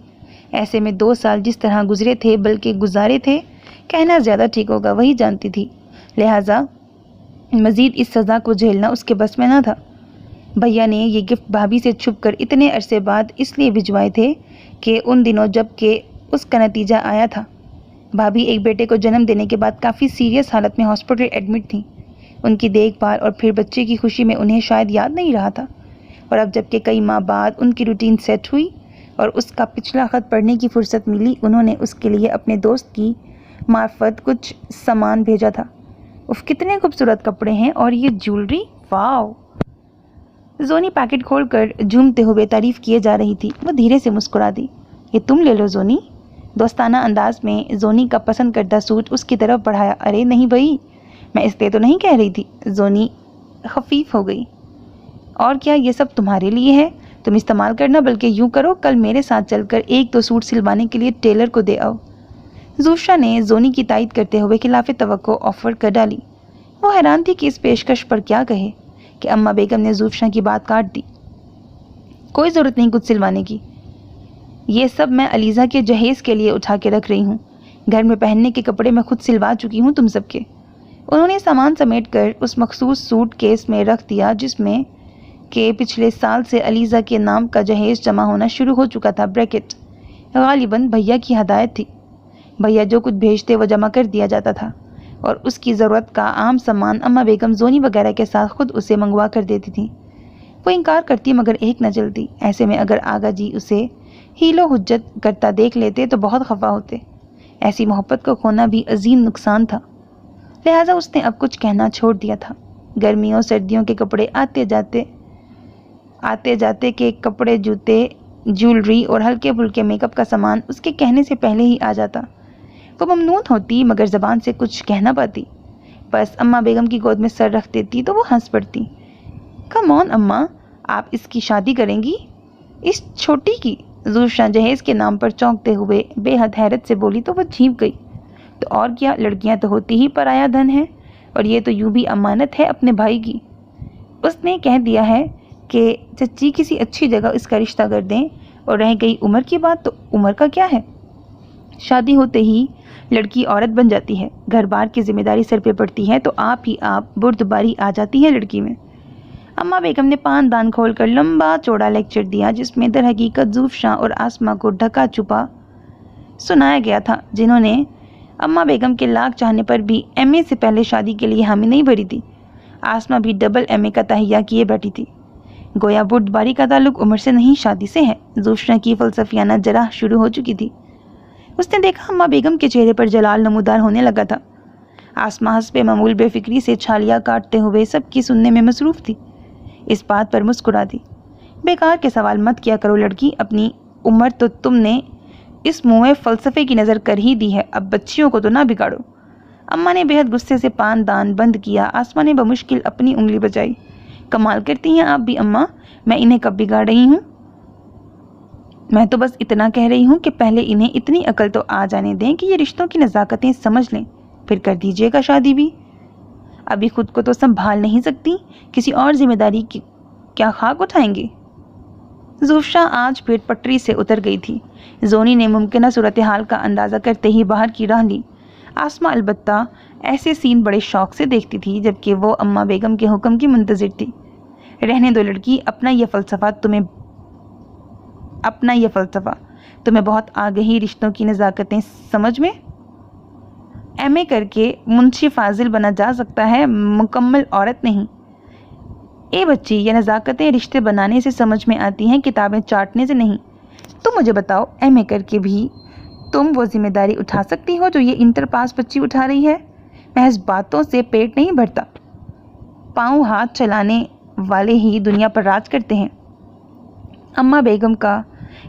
[SPEAKER 1] ایسے میں 2 سال جس طرح گزرے تھے، بلکہ گزارے تھے کہنا زیادہ ٹھیک ہوگا، وہی جانتی تھی، لہٰذا مزید اس سزا کو جھیلنا اس کے بس میں نہ تھا۔ بھیا نے یہ گفٹ بھابھی سے چھپ کر اتنے عرصے بعد اس لیے بھجوائے تھے کہ ان دنوں جب کہ اس کا نتیجہ آیا تھا، بھابھی ایک بیٹے کو جنم دینے کے بعد کافی سیریس حالت میں ہاسپٹل ایڈمٹ تھیں۔ ان کی دیکھ بھال اور پھر بچے کی خوشی میں انہیں شاید یاد نہیں رہا تھا، اور اب جب کہ کئی ماہ بعد ان کی روٹین سیٹ ہوئی اور اس کا پچھلا خط پڑھنے کی فرصت ملی، انہوں نے اس کے لیے اپنے دوست کی معرفت کچھ سامان بھیجا تھا۔ اف، کتنے خوبصورت کپڑے ہیں، اور یہ جیولری، واو! زونی پیکٹ کھول کر جھومتے ہوئے تعریف کیے جا رہی تھی۔ وہ دھیرے سے مسکرا دی۔ یہ تم لے لو زونی۔ دوستانہ انداز میں زونی کا پسند کردہ سوٹ اس کی طرف بڑھایا۔ ارے نہیں بھائی، میں اس لیے تو نہیں کہہ رہی تھی۔ زونی خفیف ہو گئی۔ اور کیا یہ سب تمہارے لیے ہے؟ تم استعمال کرنا، بلکہ یوں کرو، کل میرے ساتھ چل کر 1-2 سوٹ سلوانے کے لیے ٹیلر کو دے آؤ۔ زوفشا نے زونی کی تائید کرتے ہوئے خلاف توقع آفر کر ڈالی۔ وہ حیران تھی کہ اس پیشکش پر کیا کہے کہ اماں بیگم نے زوفشا کی بات کاٹ دی۔ کوئی ضرورت نہیں کچھ سلوانے کی، یہ سب میں علیزہ کے جہیز کے لیے اٹھا کے رکھ رہی ہوں۔ گھر میں پہننے کے کپڑے میں خود سلوا چکی ہوں تم سب کے۔ انہوں نے سامان سمیٹ کر اس مخصوص سوٹ کیس میں رکھ دیا جس میں کہ پچھلے سال سے علیزہ کے نام کا جہیز جمع ہونا شروع ہو چکا تھا۔ بریکٹ غالباً بھیا کی ہدایت تھی۔ بھیا جو کچھ بھیجتے وہ جمع کر دیا جاتا تھا، اور اس کی ضرورت کا عام سامان اماں بیگم زونی وغیرہ کے ساتھ خود اسے منگوا کر دیتی تھی۔ وہ انکار کرتی مگر ایک نہ چلتی۔ ایسے میں اگر آغا جی اسے ہیل و حجت کرتا دیکھ لیتے تو بہت خفا ہوتے۔ ایسی محبت کو کھونا بھی عظیم نقصان تھا، لہٰذا اس نے اب کچھ کہنا چھوڑ دیا تھا۔ گرمیوں سردیوں کے کپڑے آتے جاتے کے کپڑے، جوتے، جیولری اور ہلکے پھلکے میک اپ کا سامان اس کے کہنے سے پہلے ہی آ جاتا۔ وہ ممنون ہوتی مگر زبان سے کچھ کہہ نہ پاتی۔ بس اماں بیگم کی گود میں سر رکھ دیتی تو وہ ہنس پڑتی۔ کم آن اماں، آپ اس کی شادی کریں گی؟ اس چھوٹی کی؟ زوفشا جہیز کے نام پر چونکتے ہوئے بے حد حیرت سے بولی تو وہ جھینک گئی۔ تو اور کیا، لڑکیاں تو ہوتی ہی پرایا دھن ہیں، اور یہ تو یوں بھی امانت ہے اپنے بھائی کی۔ اس نے کہہ دیا ہے کہ چچی کسی اچھی جگہ اس کا رشتہ کر دیں، اور رہ گئی عمر کی بات، تو عمر کا کیا ہے؟ شادی ہوتے ہی لڑکی عورت بن جاتی ہے، گھر بار کی ذمہ داری سر پہ پڑتی ہے، تو آپ بردباری آ جاتی ہے لڑکی میں۔ اماں بیگم نے پان دان کھول کر لمبا چوڑا لیکچر دیا جس میں در حقیقت زوفشا اور آسما کو ڈھکا چھپا سنایا گیا تھا، جنہوں نے اماں بیگم کے لاکھ چاہنے پر بھی ایم اے سے پہلے شادی کے لیے حامی نہیں بھری تھی۔ آسما بھی ڈبل ایم اے کا تہیہ کیے بیٹھی تھی۔ گویا بردباری کا تعلق عمر سے نہیں شادی سے ہے۔ زوفشا کی فلسفیانہ جرح شروع ہو چکی تھی۔ اس نے دیکھا اماں بیگم کے چہرے پر جلال نمودار ہونے لگا تھا۔ آسما حسب معمول بے فکری سے چھالیاں کاٹتے ہوئے سب کی سننے میں مصروف تھی۔ اس بات پر مسکرا دی۔ بیکار کے سوال مت کیا کرو لڑکی، اپنی عمر تو تم نے اس منہ فلسفے کی نظر کر ہی دی ہے، اب بچیوں کو تو نہ بگاڑو۔ اماں نے بے حد غصے سے پان دان بند کیا۔ آسما نے بمشکل اپنی انگلی بچائی۔ کمال کرتی ہیں آپ بھی اماں، میں انہیں کب بگاڑ رہی ہوں؟ میں تو بس اتنا کہہ رہی ہوں کہ پہلے انہیں اتنی عقل تو آ جانے دیں کہ یہ رشتوں کی نزاکتیں سمجھ لیں، پھر کر دیجیے گا شادی بھی۔ ابھی خود کو تو سنبھال نہیں سکتی، کسی اور ذمہ داری کی کیا خاک اٹھائیں گے؟ زوفشا آج پھر پٹری سے اتر گئی تھی۔ زونی نے ممکنہ صورتحال کا اندازہ کرتے ہی باہر کی راہ لی۔ آسما البتہ ایسے سین بڑے شوق سے دیکھتی تھی، جبکہ وہ اماں بیگم کے حکم کی منتظر تھی۔ رہنے دو لڑکی، اپنا یہ فلسفہ تمہیں بہت آگے ہی رشتوں کی نزاکتیں سمجھ میں۔ ایم اے کر کے منشی فاضل بنا جا سکتا ہے، مکمل عورت نہیں۔ اے بچی، یہ نزاکتیں رشتے بنانے سے سمجھ میں آتی ہیں، کتابیں چاٹنے سے نہیں۔ تم مجھے بتاؤ، ایم اے کر کے بھی تم وہ ذمہ داری اٹھا سکتی ہو جو یہ انٹر پاس بچی اٹھا رہی ہے؟ محض باتوں سے پیٹ نہیں بھرتا، پاؤں ہاتھ چلانے والے ہی دنیا پر راج کرتے ہیں۔ اماں بیگم کا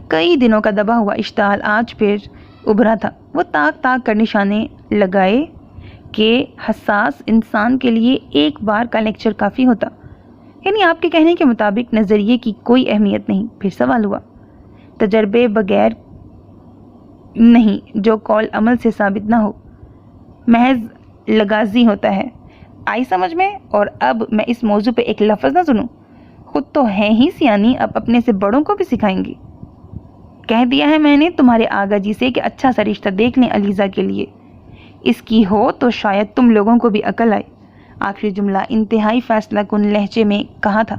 [SPEAKER 1] کئی دنوں کا دبا ہوا اشتعال آج پھر ابھرا تھا۔ وہ تاک تاک کر نشانے لگائے کہ حساس انسان کے لیے ایک بار کا لیکچر کافی ہوتا؟ یعنی آپ کے کہنے کے مطابق نظریے کی کوئی اہمیت نہیں؟ پھر سوال ہوا۔ تجربے بغیر نہیں، جو قول عمل سے ثابت نہ ہو، محض لغازی ہوتا ہے۔ آئی سمجھ میں؟ اور اب میں اس موضوع پہ ایک لفظ نہ سنوں؟ خود تو ہے ہی سیانی، اب اپنے سے بڑوں کو بھی سکھائیں گی۔ کہہ دیا ہے میں نے تمہارے آغا جی سے کہ اچھا سا رشتہ دیکھ لیں علیزہ کے لیے، اس کی ہو تو شاید تم لوگوں کو بھی عقل آئے۔ آخری جملہ انتہائی فیصلہ کن لہجے میں کہا تھا،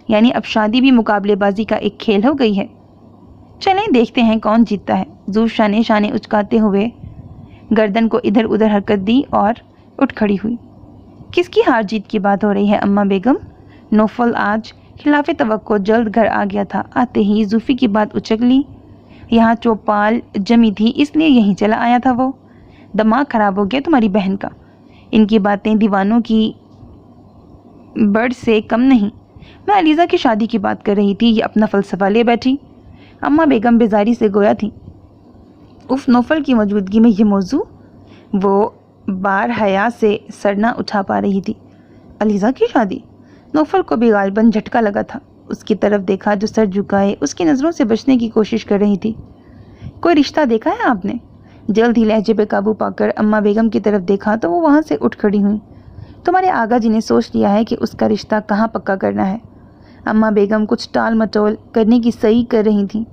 [SPEAKER 1] یعنی اب شادی بھی مقابلے بازی کا ایک کھیل ہو گئی ہے۔ چلیں دیکھتے ہیں کون جیتتا ہے۔ زوفشا نے شانے اچکاتے ہوئے گردن کو ادھر ادھر حرکت دی اور اٹھ کھڑی ہوئی۔ کس کی ہار جیت کی بات ہو رہی ہے اماں بیگم؟ نوفل آج خلاف توقع جلد گھر آ گیا تھا۔ آتے ہی زوفی کی بات اچک لی۔ یہاں چوپال جمی تھی اس لیے یہیں چلا آیا تھا وہ۔ دماغ خراب ہو گیا تمہاری بہن کا، ان کی باتیں دیوانوں کی بڑ سے کم نہیں۔ میں علیزہ کی شادی کی بات کر رہی تھی، یہ اپنا فلسفہ لے بیٹھی۔ اماں بیگم بیزاری سے گویا تھی۔ اف نوفل کی موجودگی میں یہ موضوع؟ وہ بار حیا سے سر نہ اٹھا پا رہی تھی۔ علیزہ کی شادی؟ نوفل کو بھی غالباً جھٹکا لگا تھا۔ اس کی طرف دیکھا جو سر جھکائے اس کی نظروں سے بچنے کی کوشش کر رہی تھی۔ کوئی رشتہ دیکھا ہے آپ نے؟ جلد ہی لہجے پہ قابو پا کر اماں بیگم کی طرف دیکھا تو وہ وہاں سے اٹھ کھڑی ہوئی۔ تمہارے آغا جی نے سوچ لیا ہے کہ اس کا رشتہ کہاں پکا کرنا ہے۔ اماں بیگم کچھ ٹال مٹول کرنے کی صحیح کر رہی تھیں۔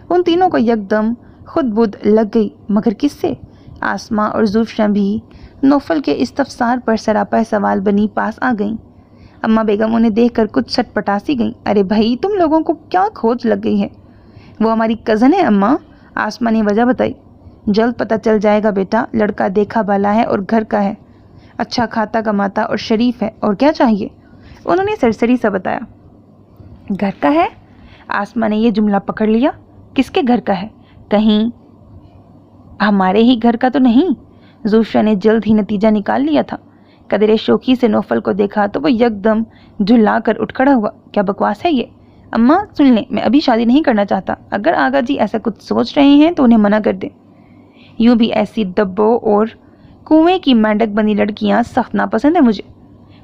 [SPEAKER 1] ان تینوں کو یکدم خود بدھ لگ گئی، مگر کس سے؟ آسماں اور زوفشا بھی نوفل کے استفسار پر سراپا سوال بنی پاس آ گئیں۔ اماں بیگم انہیں دیکھ کر کچھ سٹ پٹاسی گئیں۔ ارے بھائی تم لوگوں کو کیا کھوج لگ گئی ہے؟ وہ ہماری کزن ہے اماں، آسماں نے وجہ بتائی۔ جلد پتہ چل جائے گا بیٹا، لڑکا دیکھا بالا ہے اور گھر کا ہے، اچھا کھاتا کماتا اور شریف ہے، اور کیا چاہیے؟ انہوں نے سرسری سا بتایا۔ گھر کا ہے؟ آسماں نے یہ جملہ پکڑ لیا۔ کس کے گھر کا ہے؟ کہیں ہمارے ہی گھر کا تو نہیں؟ زوفشا نے جلد ہی نتیجہ نکال لیا تھا۔ قدرے شوخی سے نوفل کو دیکھا تو وہ یکدم جھلا کر اٹھ کھڑا ہوا۔ کیا بکواس ہے یہ؟ اماں سن لیں، میں ابھی شادی نہیں کرنا چاہتا۔ اگر آغا جی ایسا کچھ سوچ رہے ہیں تو انہیں منع کر دیں۔ یوں بھی ایسی دبوں اور کنویں کی مینڈک بنی لڑکیاں سخت ناپسند ہیں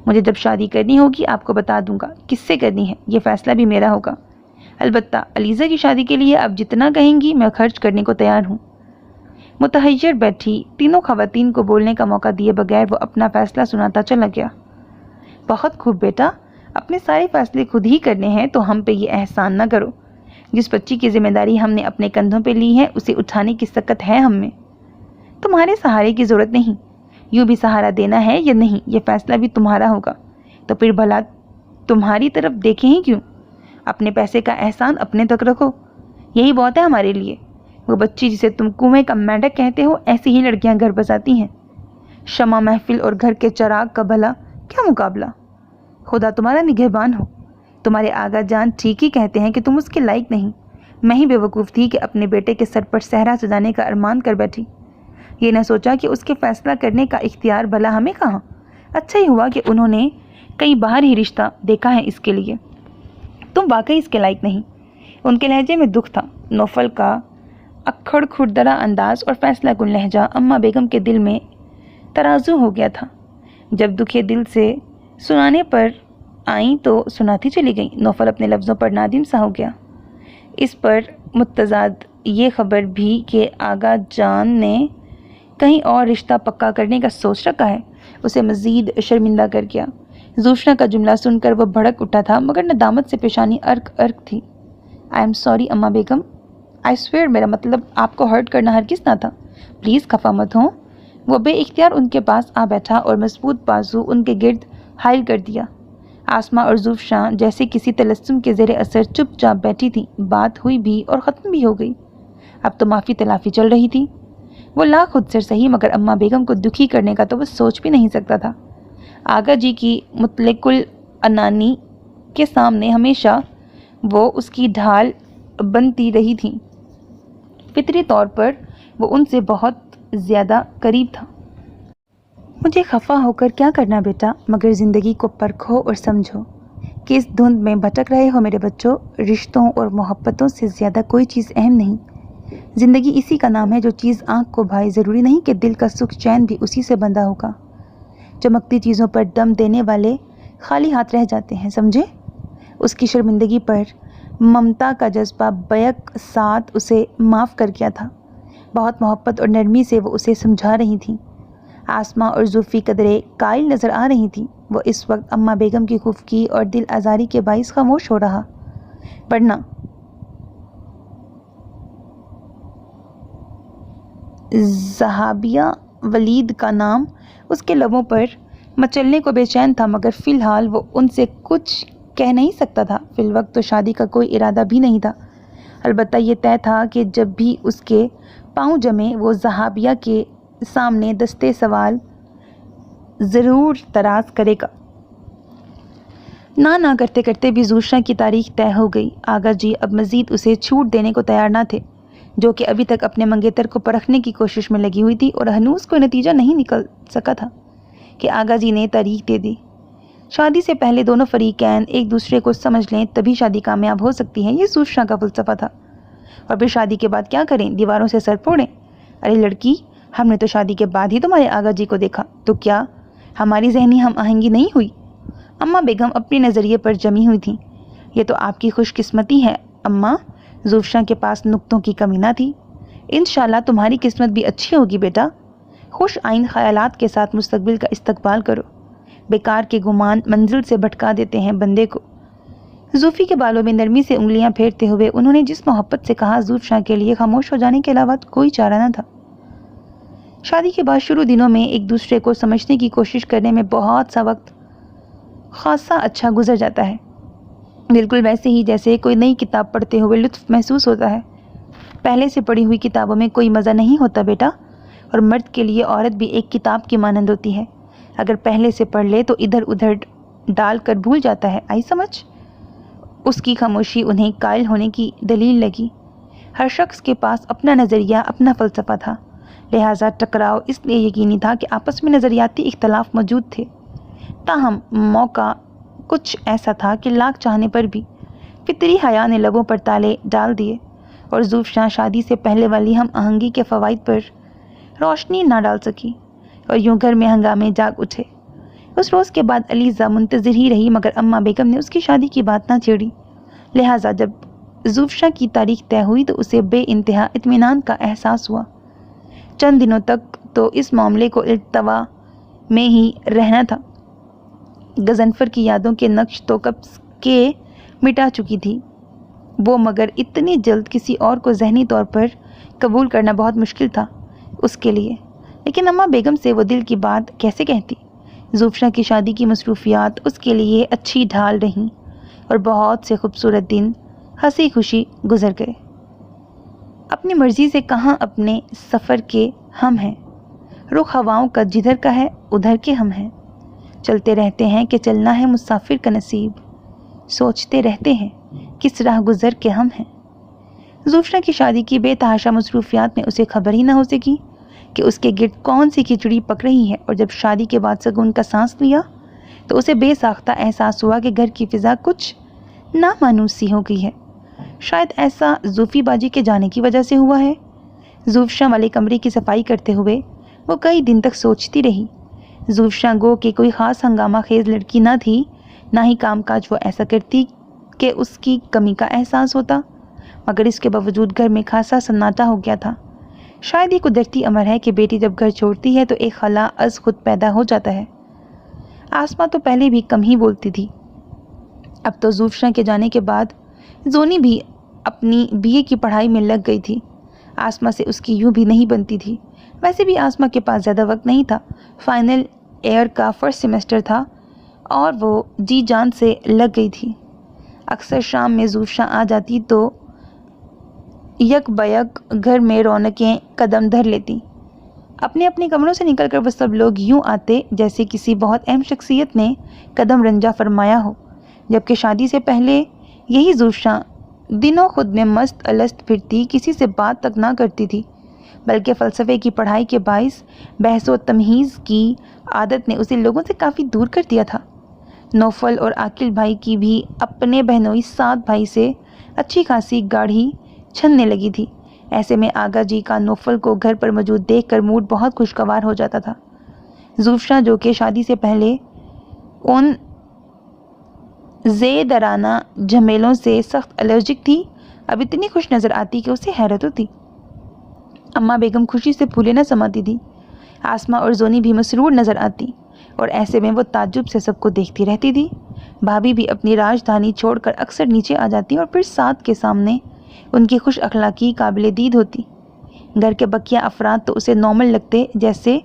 [SPEAKER 1] مجھے جب شادی کرنی ہوگی آپ کو بتا دوں گا کس سے کرنی ہے، یہ فیصلہ بھی میرا ہوگا۔ البتہ علیزہ کی شادی کے لیے آپ جتنا کہیں گی میں خرچ کرنے کو تیار ہوں۔ متحیر بیٹھی تینوں خواتین کو بولنے کا موقع دیے بغیر وہ اپنا فیصلہ سناتا چلا گیا۔ بہت خوب بیٹا، اپنے سارے فیصلے خود ہی کرنے ہیں تو ہم پہ یہ احسان نہ کرو۔ جس بچی کی ذمہ داری ہم نے اپنے کندھوں پہ لی ہے اسے اٹھانے کی سکت ہے ہم میں۔ تمہارے سہارے کی ضرورت نہیں، یوں بھی سہارا دینا ہے یا نہیں یہ فیصلہ بھی تمہارا ہوگا، تو پھر بھلا تمہاری طرف دیکھیں ہی کیوں؟ اپنے پیسے کا احسان اپنے تک رکھو، یہی بہت ہے ہمارے لیے۔ وہ بچی جسے تم کنویں کا مینڈک کہتے ہو، ایسی ہی لڑکیاں گھر بساتی ہیں۔ شمع محفل اور گھر کے چراغ کا بھلا کیا مقابلہ؟ خدا تمہارا نگہبان ہو۔ تمہارے آغا جان ٹھیک ہی کہتے ہیں کہ تم اس کے لائق نہیں۔ میں ہی بے وقوف تھی کہ اپنے بیٹے کے سر پر صحرا سجانے کا ارمان کر بیٹھی، یہ نہ سوچا کہ اس کے فیصلہ کرنے کا اختیار بھلا ہمیں کہاں۔ اچھا ہی ہوا کہ انہوں نے کئی باہر ہی رشتہ دیکھا ہے اس کے لیے۔ تم واقعی اس کے لائق نہیں۔ ان کے لہجے میں دکھ تھا۔ نوفل کا اکھڑ کھردرا انداز اور فیصلہ کن لہجہ اماں بیگم کے دل میں ترازو ہو گیا تھا۔ جب دکھے دل سے سنانے پر آئیں تو سناتی چلی گئیں۔ نوفل اپنے لفظوں پر نادم سا ہو گیا۔ اس پر متضاد یہ خبر بھی کہ آغا جان نے کہیں اور رشتہ پکا کرنے کا سوچ رکھا ہے اسے مزید شرمندہ کر گیا۔ زوفشا کا جملہ سن کر وہ بھڑک اٹھا تھا مگر ندامت سے پیشانی ارک ارک تھی۔ آئی ایم سوری اماں بیگم، آئی سویئر میرا مطلب آپ کو ہرٹ کرنا ہرگز نہ تھا، پلیز خفا مت ہوں۔ وہ بے اختیار ان کے پاس آ بیٹھا اور مضبوط بازو ان کے گرد حائل کر دیا۔ آسماں اور زوفشا جیسے کسی تلسم کے زیر اثر چپ چاپ بیٹھی تھیں۔ بات ہوئی بھی اور ختم بھی ہو گئی۔ اب تو معافی تلافی چل رہی تھی۔ وہ لاکھ خود سے صحیح مگر اماں بیگم کو دکھی کرنے کا تو وہ سوچ بھی نہیں سکتا تھا۔ آغا جی کی مطلق العنانی کے سامنے ہمیشہ وہ اس کی ڈھال بنتی رہی تھیں۔ فطری طور پر وہ ان سے بہت زیادہ قریب تھا۔ مجھے خفا ہو کر کیا کرنا بیٹا، مگر زندگی کو پرکھو اور سمجھو کہ اس دھند میں بھٹک رہے ہو میرے بچوں۔ رشتوں اور محبتوں سے زیادہ کوئی چیز اہم نہیں۔ زندگی اسی کا نام ہے جو چیز آنکھ کو بھائے، ضروری نہیں کہ دل کا سکھ چین بھی اسی سے بندھا ہوگا۔ چمکتی چیزوں پر دم دینے والے خالی ہاتھ رہ جاتے ہیں، سمجھے؟ اس کی شرمندگی پر ممتا کا جذبہ بیک ساتھ اسے معاف کر گیا تھا۔ بہت محبت اور نرمی سے وہ اسے سمجھا رہی تھیں۔ آسمہ اور زلفی قدرے قائل نظر آ رہی تھیں۔ وہ اس وقت اماں بیگم کی خفگی اور دل آزاری کے باعث خاموش ہو رہا، ورنہ زہابیہ ولید کا نام اس کے لبوں پر مچلنے کو بے چین تھا، مگر فی الحال وہ ان سے کچھ کہہ نہیں سکتا تھا۔ فی الوقت تو شادی کا کوئی ارادہ بھی نہیں تھا، البتہ یہ طے تھا کہ جب بھی اس کے پاؤں جمے وہ زہابیہ کے سامنے دستے سوال ضرور دراز کرے گا۔ نہ کرتے کرتے بھی زوشا کی تاریخ طے ہو گئی۔ آغا جی اب مزید اسے چھوٹ دینے کو تیار نہ تھے، جو کہ ابھی تک اپنے منگیتر کو پرکھنے کی کوشش میں لگی ہوئی تھی، اور ہنوز کوئی نتیجہ نہیں نکل سکا تھا کہ آغا جی نے تاریخ دے دی۔ شادی سے پہلے دونوں فریقین ایک دوسرے کو سمجھ لیں تبھی شادی کامیاب ہو سکتی ہے، یہ زوشا کا فلسفہ تھا۔ اور پھر شادی کے بعد کیا کریں؟ دیواروں سے سر پھوڑیں؟ ارے لڑکی، ہم نے تو شادی کے بعد ہی تمہارے آغا جی کو دیکھا، تو کیا ہماری ذہنی ہم آہنگی نہیں ہوئی؟ اماں بیگم اپنے نظریے پر جمی ہوئی تھیں۔ یہ تو آپ کی خوش قسمتی ہے اماں، زوشا کے پاس نقطوں کی کمی نہ تھی۔ انشاءاللہ تمہاری قسمت بھی اچھی ہوگی بیٹا۔ خوش آئند خیالات کے ساتھ مستقبل کا استقبال کرو، بیکار کے گمان منزل سے بھٹکا دیتے ہیں بندے کو۔ زوفی کے بالوں میں نرمی سے انگلیاں پھیرتے ہوئے انہوں نے جس محبت سے کہا، زوشا کے لیے خاموش ہو جانے کے علاوہ کوئی چارہ نہ تھا۔ شادی کے بعد شروع دنوں میں ایک دوسرے کو سمجھنے کی کوشش کرنے میں بہت سا وقت خاصا اچھا گزر جاتا ہے، بالکل ویسے ہی جیسے کوئی نئی کتاب پڑھتے ہوئے لطف محسوس ہوتا ہے۔ پہلے سے پڑھی ہوئی کتابوں میں کوئی مزہ نہیں ہوتا بیٹا، اور مرد کے لیے عورت بھی ایک کتاب کی مانند ہوتی ہے، اگر پہلے سے پڑھ لے تو ادھر ادھر ڈال کر بھول جاتا ہے۔ آئی سمجھ؟ اس کی خاموشی انہیں قائل ہونے کی دلیل لگی۔ ہر شخص کے پاس اپنا نظریہ، اپنا فلسفہ تھا، لہٰذا ٹکراؤ اس لیے یقینی تھا کہ آپس میں نظریاتی اختلاف موجود تھے۔ تاہم موقع کچھ ایسا تھا کہ لاکھ چاہنے پر بھی فطری حیا نے لبوں پر تالے ڈال دیے، اور زوشا شادی سے پہلے والی ہم آہنگی کے فوائد پر روشنی نہ ڈال سکی، اور یوں گھر میں ہنگامے جاگ اٹھے۔ اس روز کے بعد علیزہ منتظر ہی رہی، مگر اماں بیگم نے اس کی شادی کی بات نہ چھیڑی، لہٰذا جب زوشا کی تاریخ طے ہوئی تو اسے بے انتہا اطمینان کا احساس ہوا۔ چند دنوں تک تو اس معاملے کو التوا میں ہی رہنا تھا۔ غضنفر کی یادوں کے نقش تو کب کے مٹا چکی تھی وہ، مگر اتنی جلد کسی اور کو ذہنی طور پر قبول کرنا بہت مشکل تھا اس کے لیے۔ لیکن اماں بیگم سے وہ دل کی بات کیسے کہتی؟ زوشا کی شادی کی مصروفیات اس کے لیے اچھی ڈھال رہیں، اور بہت سے خوبصورت دن ہنسی خوشی گزر گئے۔ اپنی مرضی سے کہاں اپنے سفر کے ہم ہیں، رخ ہواؤں کا جدھر کا ہے ادھر کے ہم ہیں۔ چلتے رہتے ہیں کہ چلنا ہے مسافر کا نصیب، سوچتے رہتے ہیں کس راہ گزر کے ہم ہیں۔ زوشا کی شادی کی بے تحاشا مصروفیات میں اسے خبر ہی نہ ہو سکی کہ اس کے گرد کون سی کھچڑی پک رہی ہے، اور جب شادی کے بعد سکون کا سانس لیا تو اسے بے ساختہ احساس ہوا کہ گھر کی فضا کچھ نامانوس سی ہو گئی ہے۔ شاید ایسا زوفی باجی کے جانے کی وجہ سے ہوا ہے۔ زوشا والے کمرے کی صفائی کرتے ہوئے وہ کئی دن تک سوچتی رہی۔ زوشا گو کہ کوئی خاص ہنگامہ خیز لڑکی نہ تھی، نہ ہی کام کاج وہ ایسا کرتی کہ اس کی کمی کا احساس ہوتا، مگر اس کے باوجود گھر میں خاصا سناٹا ہو گیا تھا۔ شاید یہ قدرتی امر ہے کہ بیٹی جب گھر چھوڑتی ہے تو ایک خلا از خود پیدا ہو جاتا ہے۔ آسمہ تو پہلے بھی کم ہی بولتی تھی، اب تو زوشا کے جانے کے بعد زونی بھی اپنی BA کی پڑھائی میں لگ گئی تھی۔ آسمہ سے اس کی یوں بھی نہیں بنتی تھی۔ ویسے بھی آسمہ کے پاس زیادہ وقت نہیں تھا، فائنل ایئر کا فرسٹ سیمسٹر تھا اور وہ جی جان سے لگ گئی تھی۔ اکثر شام میں زوشا آ جاتی تو یک بیک گھر میں رونقیں قدم دھر لیتی۔ اپنے اپنے کمروں سے نکل کر وہ سب لوگ یوں آتے جیسے کسی بہت اہم شخصیت نے قدم رنجا فرمایا ہو، جبکہ شادی سے پہلے یہی زوشا دنوں خود میں مست الست پھرتی، کسی سے بات تک نہ کرتی تھی، بلکہ فلسفے کی پڑھائی کے باعث بحث و تمہیز کی عادت نے اسے لوگوں سے کافی دور کر دیا تھا۔ نوفل اور عاقل بھائی کی بھی اپنے بہنوئی 7 بھائی سے اچھی خاصی گاڑھی چھننے لگی تھی، ایسے میں آغا جی کا نوفل کو گھر پر موجود دیکھ کر موڈ بہت خوشگوار ہو جاتا تھا۔ زوفشا جو کہ شادی سے پہلے ان زیدرانہ جھمیلوں سے سخت الرجک تھی، اب اتنی خوش نظر آتی کہ اسے حیرت ہوتی۔ اماں بیگم خوشی سے پھولے نہ سماتی تھی۔ آسمہ اور زونی بھی مسرور نظر آتی اور ایسے میں وہ تعجب سے سب کو دیکھتی رہتی تھی۔ بھابھی بھی اپنی راجدھانی چھوڑ کر اکثر نیچے آ جاتی اور پھر ساتھ کے سامنے ان کی خوش اخلاقی قابل دید ہوتی۔ گھر کے بقیہ افراد تو اسے نارمل لگتے، جیسے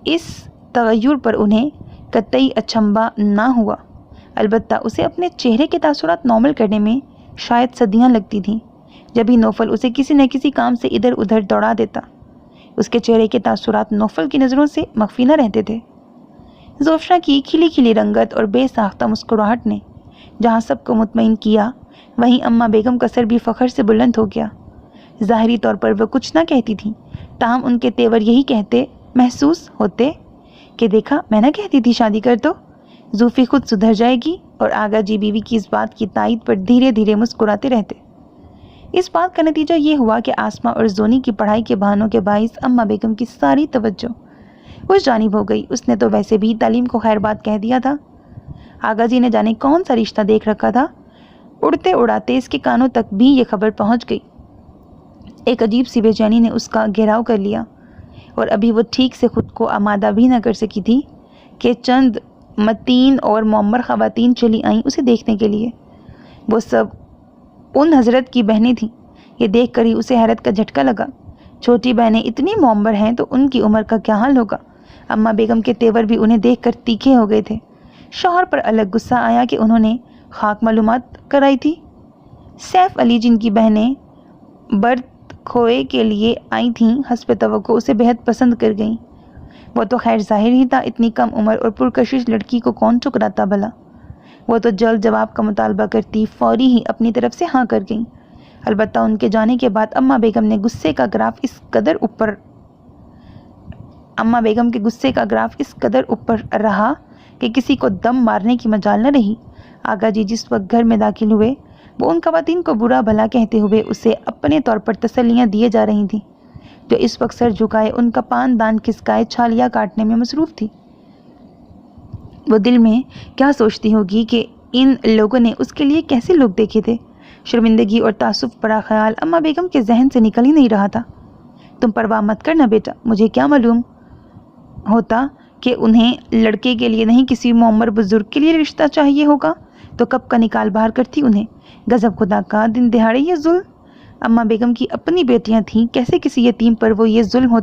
[SPEAKER 1] اس تغیر پر انہیں قطعی اچنبھا نہ ہوا۔ البتہ اسے اپنے چہرے کے تاثرات نارمل کرنے میں شاید صدیاں لگتی تھیں، جب ہی نوفل اسے کسی نہ کسی کام سے ادھر ادھر دوڑا دیتا۔ اس کے چہرے کے تاثرات نوفل کی نظروں سے مخفی نہ رہتے تھے۔ زوفشا کی کھلی کھلی رنگت اور بے ساختہ مسکراہٹ نے جہاں سب کو مطمئن کیا، وہیں اماں بیگم کا سر بھی فخر سے بلند ہو گیا۔ ظاہری طور پر وہ کچھ نہ کہتی تھیں، تاہم ان کے تیور یہی کہتے محسوس ہوتے کہ دیکھا میں نہ کہتی تھی شادی کر دو، زوفی خود سدھر جائے گی، اور آغا جی بیوی کی اس بات کی تائید پر دھیرے دھیرے مسکراتے رہتے۔ اس بات کا نتیجہ یہ ہوا کہ آسمہ اور زونی کی پڑھائی کے بہانوں کے باعث اماں بیگم کی ساری توجہ اس جانب ہو گئی۔ اس نے تو ویسے بھی تعلیم کو خیر بات کہہ دیا تھا۔ آغا جی نے جانے کون سا رشتہ دیکھ رکھا تھا، اڑتے اڑاتے اس کے کانوں تک بھی یہ خبر پہنچ گئی۔ ایک عجیب سی بے چینی نے اس کا گھیراؤ کر لیا، اور ابھی وہ ٹھیک سے خود کو آمادہ بھی نہ کر سکی تھی کہ چند متین اور معمر خواتین چلی آئیں اسے دیکھنے کے لیے۔ وہ سب ان حضرت کی بہنیں تھیں۔ یہ دیکھ کر ہی اسے حیرت کا جھٹکا لگا۔ چھوٹی بہنیں اتنی معمر ہیں تو ان کی عمر کا کیا حال ہوگا؟ اماں بیگم کے تیور بھی انہیں دیکھ کر تیکھے ہو گئے تھے۔ شوہر پر الگ غصہ آیا کہ انہوں نے خاک معلومات کرائی تھی۔ سیف علی جن کی بہنیں برت کھوئے کے لیے آئی تھیں، حسب توقع اسے بہت پسند کر گئیں۔ وہ تو خیر ظاہر ہی تھا، اتنی کم عمر اور پرکشش لڑکی کو کون ٹھکراتا بھلا؟ وہ تو جلد جواب کا مطالبہ کرتی فوری ہی اپنی طرف سے ہاں کر گئیں۔ البتہ ان کے جانے کے بعد اماں بیگم کے غصے کا گراف اس قدر اوپر رہا کہ کسی کو دم مارنے کی مجال نہ رہی۔ آغا جی جس وقت گھر میں داخل ہوئے، وہ ان خواتین کو برا بھلا کہتے ہوئے اسے اپنے طور پر تسلیاں دیے جا رہی تھیں، جو اس وقت سر جھکائے ان کا پان دان کھسکائے چھالیاں کاٹنے میں مصروف تھی۔ وہ دل میں کیا سوچتی ہوگی کہ ان لوگوں نے اس کے لیے کیسے لوگ دیکھے تھے؟ شرمندگی اور تعصب پڑا خیال اماں بیگم کے ذہن سے نکل ہی نہیں رہا تھا۔ تم پرواہ مت کرنا بیٹا، مجھے کیا معلوم ہوتا کہ انہیں لڑکے کے لیے نہیں کسی معمر بزرگ کے لیے رشتہ چاہیے ہوگا تو کب کا نکال باہر کرتی انہیں۔ غضب خدا کا، دن دہاڑے یہ ظلم! اماں بیگم کی اپنی بیٹیاں تھیں، کیسے کسی یتیم پر وہ یہ ظلم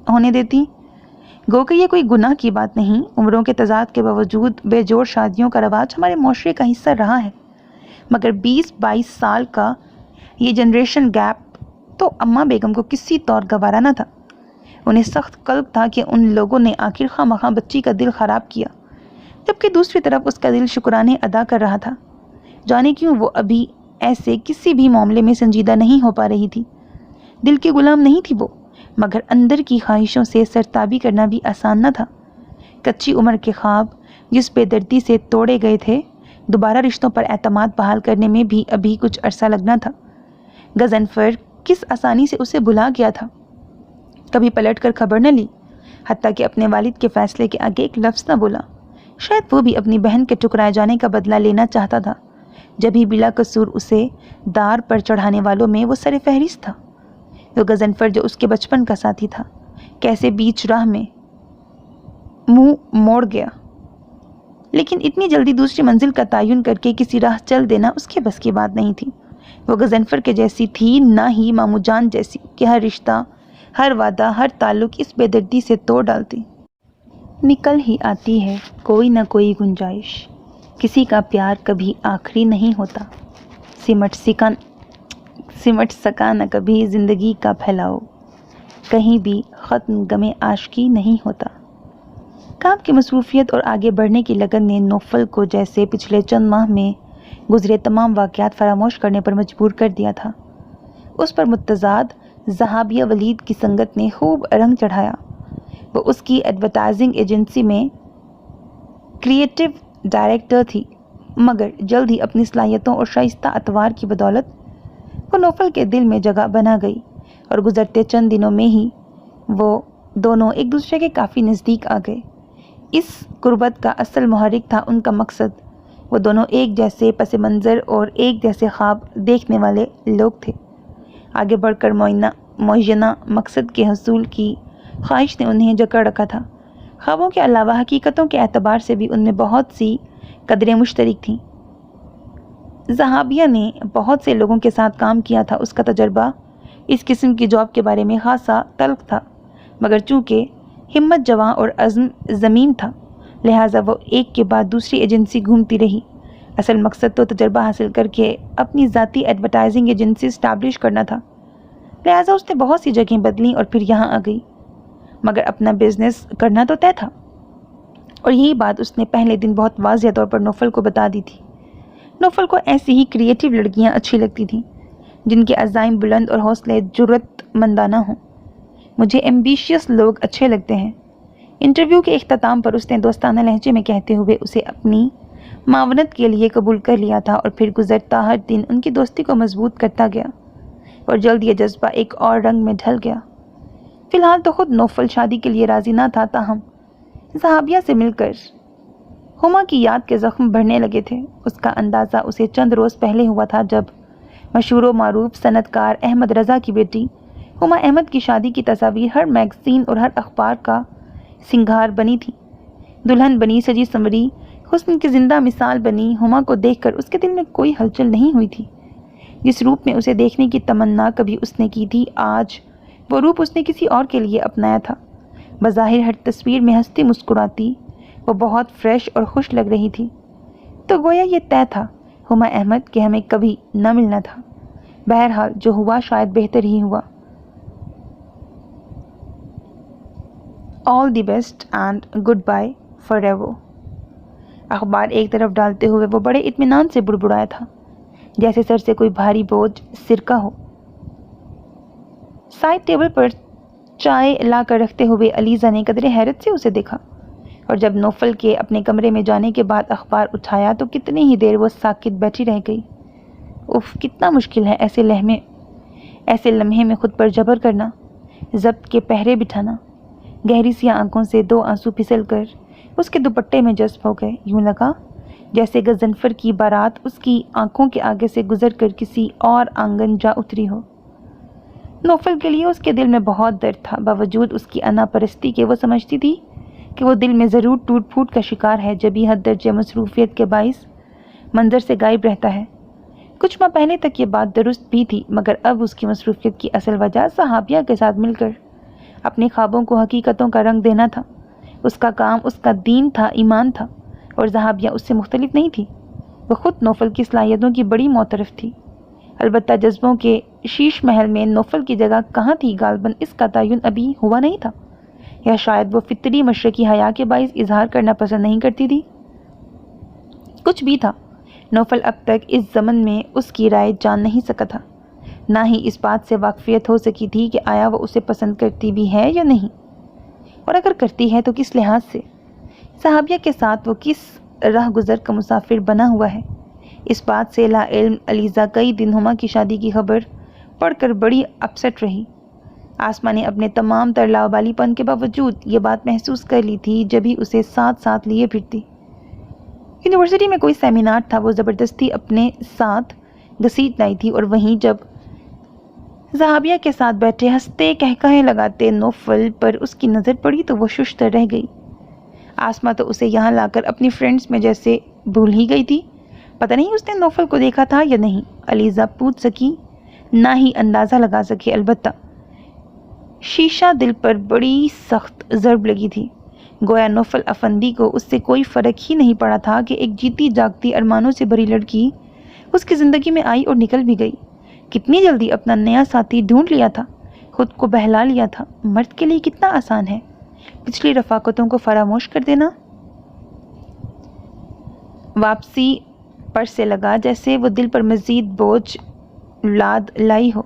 [SPEAKER 1] ہونے دیتی؟ گو کہ یہ کوئی گناہ کی بات نہیں۔ عمروں کے تضاد کے باوجود بے جوڑ شادیوں کا رواج ہمارے معاشرے کا حصہ رہا ہے، مگر 20-22 سال کا یہ جنریشن گیپ تو اماں بیگم کو کسی طور گوارا نہ تھا۔ انہیں سخت قلق تھا کہ ان لوگوں نے آخر خواہ مخواہ بچی کا دل خراب کیا، جبکہ دوسری طرف اس کا دل شکرانے ادا کر رہا تھا۔ جانے کیوں وہ ابھی ایسے کسی بھی معاملے میں سنجیدہ نہیں ہو پا رہی تھی۔ دل کی غلام نہیں تھی وہ، مگر اندر کی خواہشوں سے سرتابی کرنا بھی آسان نہ تھا۔ کچی عمر کے خواب جس بے دردی سے توڑے گئے تھے، دوبارہ رشتوں پر اعتماد بحال کرنے میں بھی ابھی کچھ عرصہ لگنا تھا۔ غضنفر کس آسانی سے اسے بھلا گیا تھا، کبھی پلٹ کر خبر نہ لی، حتیٰ کہ اپنے والد کے فیصلے کے آگے ایک لفظ نہ بولا۔ شاید وہ بھی اپنی بہن کے ٹھکرائے جانے کا بدلہ لینا چاہتا تھا، جب ہی بلا قصور اسے دار پر چڑھانے والوں میں وہ سر فہرست تھا۔ وہ غضنفر جو اس کے بچپن کا ساتھی تھا، کیسے بیچ راہ میں منہ موڑ گیا۔ لیکن اتنی جلدی دوسری منزل کا تعین کر کے کسی راہ چل دینا اس کے بس کی بات نہیں تھی۔ وہ غضنفر کے جیسی تھی، نہ ہی مامو جان جیسی کہ ہر رشتہ، ہر وعدہ، ہر تعلق اس بے دردی سے توڑ ڈالتی۔ نکل ہی آتی ہے کوئی نہ کوئی گنجائش، کسی کا پیار کبھی آخری نہیں ہوتا، سمٹ سکا نہ کبھی زندگی کا پھیلاؤ، کہیں بھی ختم غم عاشقی نہیں ہوتا۔ کام کی مصروفیت اور آگے بڑھنے کی لگن نے نوفل کو جیسے پچھلے چند ماہ میں گزرے تمام واقعات فراموش کرنے پر مجبور کر دیا تھا۔ اس پر متضاد زہابیہ ولید کی سنگت نے خوب رنگ چڑھایا۔ وہ اس کی ایڈورٹائزنگ ایجنسی میں کریٹو ڈائریکٹر تھی، مگر جلد ہی اپنی صلاحیتوں اور شائستہ اطوار کی بدولت وہ نوفل کے دل میں جگہ بنا گئی۔ اور گزرتے چند دنوں میں ہی وہ دونوں ایک دوسرے کے کافی نزدیک آ گئے۔ اس قربت کا اصل محرک تھا ان کا مقصد۔ وہ دونوں ایک جیسے پس منظر اور ایک جیسے خواب دیکھنے والے لوگ تھے۔ آگے بڑھ کر معینہ مقصد کے حصول کی خواہش نے انہیں جکڑ رکھا تھا۔ خوابوں کے علاوہ حقیقتوں کے اعتبار سے بھی ان میں بہت سی قدریں مشترک تھیں۔ زہابیہ نے بہت سے لوگوں کے ساتھ کام کیا تھا۔ اس کا تجربہ اس قسم کی جاب کے بارے میں خاصا تلخ تھا، مگر چونکہ ہمت جواں اور عزم ضمیم تھا، لہٰذا وہ ایک کے بعد دوسری ایجنسی گھومتی رہی۔ اصل مقصد تو تجربہ حاصل کر کے اپنی ذاتی ایڈورٹائزنگ ایجنسی اسٹیبلش کرنا تھا، لہٰذا اس نے بہت سی جگہیں بدلیں اور پھر یہاں آ گئی، مگر اپنا بزنس کرنا تو طے تھا۔ اور یہی بات اس نے پہلے دن بہت واضح طور پر نوفل کو بتا دی تھی۔ نوفل کو ایسی ہی کریٹیو لڑکیاں اچھی لگتی تھیں جن کے عزائم بلند اور حوصلے جرأت مندانہ ہوں۔ مجھے ایمبیشیس لوگ اچھے لگتے ہیں۔ انٹرویو کے اختتام پر اس نے دوستانہ لہجے میں کہتے ہوئے اسے اپنی معاونت کے لیے قبول کر لیا تھا، اور پھر گزرتا ہر دن ان کی دوستی کو مضبوط کرتا گیا اور جلد یہ جذبہ ایک اور رنگ میں ڈھل گیا۔ فی الحال تو خود نوفل شادی کے لیے راضی نہ تھا، تاہم زہابیہ سے مل کر ہما کی یاد کے زخم بڑھنے لگے تھے۔ اس کا اندازہ اسے چند روز پہلے ہوا تھا جب مشہور و معروف صنعت کار احمد رضا کی بیٹی ہما احمد کی شادی کی تصاویر ہر میگزین اور ہر اخبار کا سنگھار بنی تھی۔ دلہن بنی، سجی سنوری، حسن کی زندہ مثال بنی ہما کو دیکھ کر اس کے دل میں کوئی ہلچل نہیں ہوئی تھی۔ جس روپ میں اسے دیکھنے کی تمنا کبھی اس نے کی تھی، آج وہ روپ اس نے کسی اور کے لیے اپنایا تھا۔ بظاہر ہر تصویر میں ہنستی مسکراتی وہ بہت فریش اور خوش لگ رہی تھی، تو گویا یہ طے تھا ہما احمد کہ ہمیں کبھی نہ ملنا تھا۔ بہرحال جو ہوا شاید بہتر ہی ہوا۔ All the best and good bye for ever. اخبار ایک طرف ڈالتے ہوئے وہ بڑے اطمینان سے بڑبڑایا تھا، جیسے سر سے کوئی بھاری بوجھ سرکا ہو۔ سائڈ ٹیبل پر چائے لا کر رکھتے ہوئے علیزہ نے قدرے حیرت سے اسے دیکھا، اور جب نوفل کے اپنے کمرے میں جانے کے بعد اخبار اٹھایا تو کتنی ہی دیر وہ ساکت بیٹھی رہ گئی۔ اف، کتنا مشکل ہے ایسے لمحے میں خود پر جبر کرنا، ضبط کے پہرے بٹھانا۔ گہری سی آنکھوں سے دو آنسو پھسل کر اس کے دوپٹے میں جذب ہو گئے۔ یوں لگا جیسے غضنفر کی بارات اس کی آنکھوں کے آگے سے گزر کر کسی اور آنگن جا اتری ہو۔ نوفل کے لیے اس کے دل میں بہت درد تھا، باوجود اس کی انا پرستی کے وہ سمجھتی تھی کہ وہ دل میں ضرور ٹوٹ پھوٹ کا شکار ہے جب یہ حد درجہ مصروفیت کے باعث منظر سے غائب رہتا ہے۔ کچھ ماہ پہلے تک یہ بات درست بھی تھی، مگر اب اس کی مصروفیت کی اصل وجہ صحابیہ کے ساتھ مل کر اپنے خوابوں کو حقیقتوں کا رنگ دینا تھا۔ اس کا کام اس کا دین تھا، ایمان تھا، اور صحابیہ اس سے مختلف نہیں تھی۔ وہ خود نوفل کی صلاحیتوں کی بڑی معترف تھی، البتہ جذبوں کے شیش محل میں نوفل کی جگہ کہاں تھی غالباً اس کا تعین ابھی ہوا نہیں تھا، یا شاید وہ فطری مشرقی حیا کے باعث اظہار کرنا پسند نہیں کرتی تھی۔ کچھ بھی تھا، نوفل اب تک اس ضمن میں اس کی رائے جان نہیں سکا تھا، نہ ہی اس بات سے واقفیت ہو سکی تھی کہ آیا وہ اسے پسند کرتی بھی ہے یا نہیں، اور اگر کرتی ہے تو کس لحاظ سے۔ صحابیہ کے ساتھ وہ کس راہ گزر کا مسافر بنا ہوا ہے، اس بات سے لا علم علیزہ کئی دن ہما کی شادی کی خبر پڑھ کر بڑی اپسٹ رہی۔ آسماں نے اپنے تمام تر لاوبالی پن کے باوجود یہ بات محسوس کر لی تھی جب ہی اسے ساتھ ساتھ لیے پھرتی۔ یونیورسٹی میں کوئی سیمینار تھا، وہ زبردستی اپنے ساتھ گھسیٹ لائی تھی، اور وہیں جب صحابیہ کے ساتھ بیٹھے ہنستے کہکہے لگاتے نوفل پر اس کی نظر پڑی تو وہ ششدر رہ گئی۔ آسماں تو اسے یہاں لا کر اپنی فرینڈز میں جیسے بھول ہی گئی تھی۔ پتہ نہیں اس نے نوفل کو دیکھا تھا یا نہیں، علیزہ پوچھ سکی نہ ہی اندازہ لگا سکے، البتہ شیشہ دل پر بڑی سخت ضرب لگی تھی۔ گویا نوفل افندی کو اس سے کوئی فرق ہی نہیں پڑا تھا کہ ایک جیتی جاگتی ارمانوں سے بھری لڑکی اس کی زندگی میں آئی اور نکل بھی گئی۔ کتنی جلدی اپنا نیا ساتھی ڈھونڈ لیا تھا، خود کو بہلا لیا تھا۔ مرد کے لیے کتنا آسان ہے پچھلی رفاقتوں کو فراموش کر دینا۔ واپسی پر سے لگا جیسے وہ دل پر مزید بوجھ لاد لائی ہو۔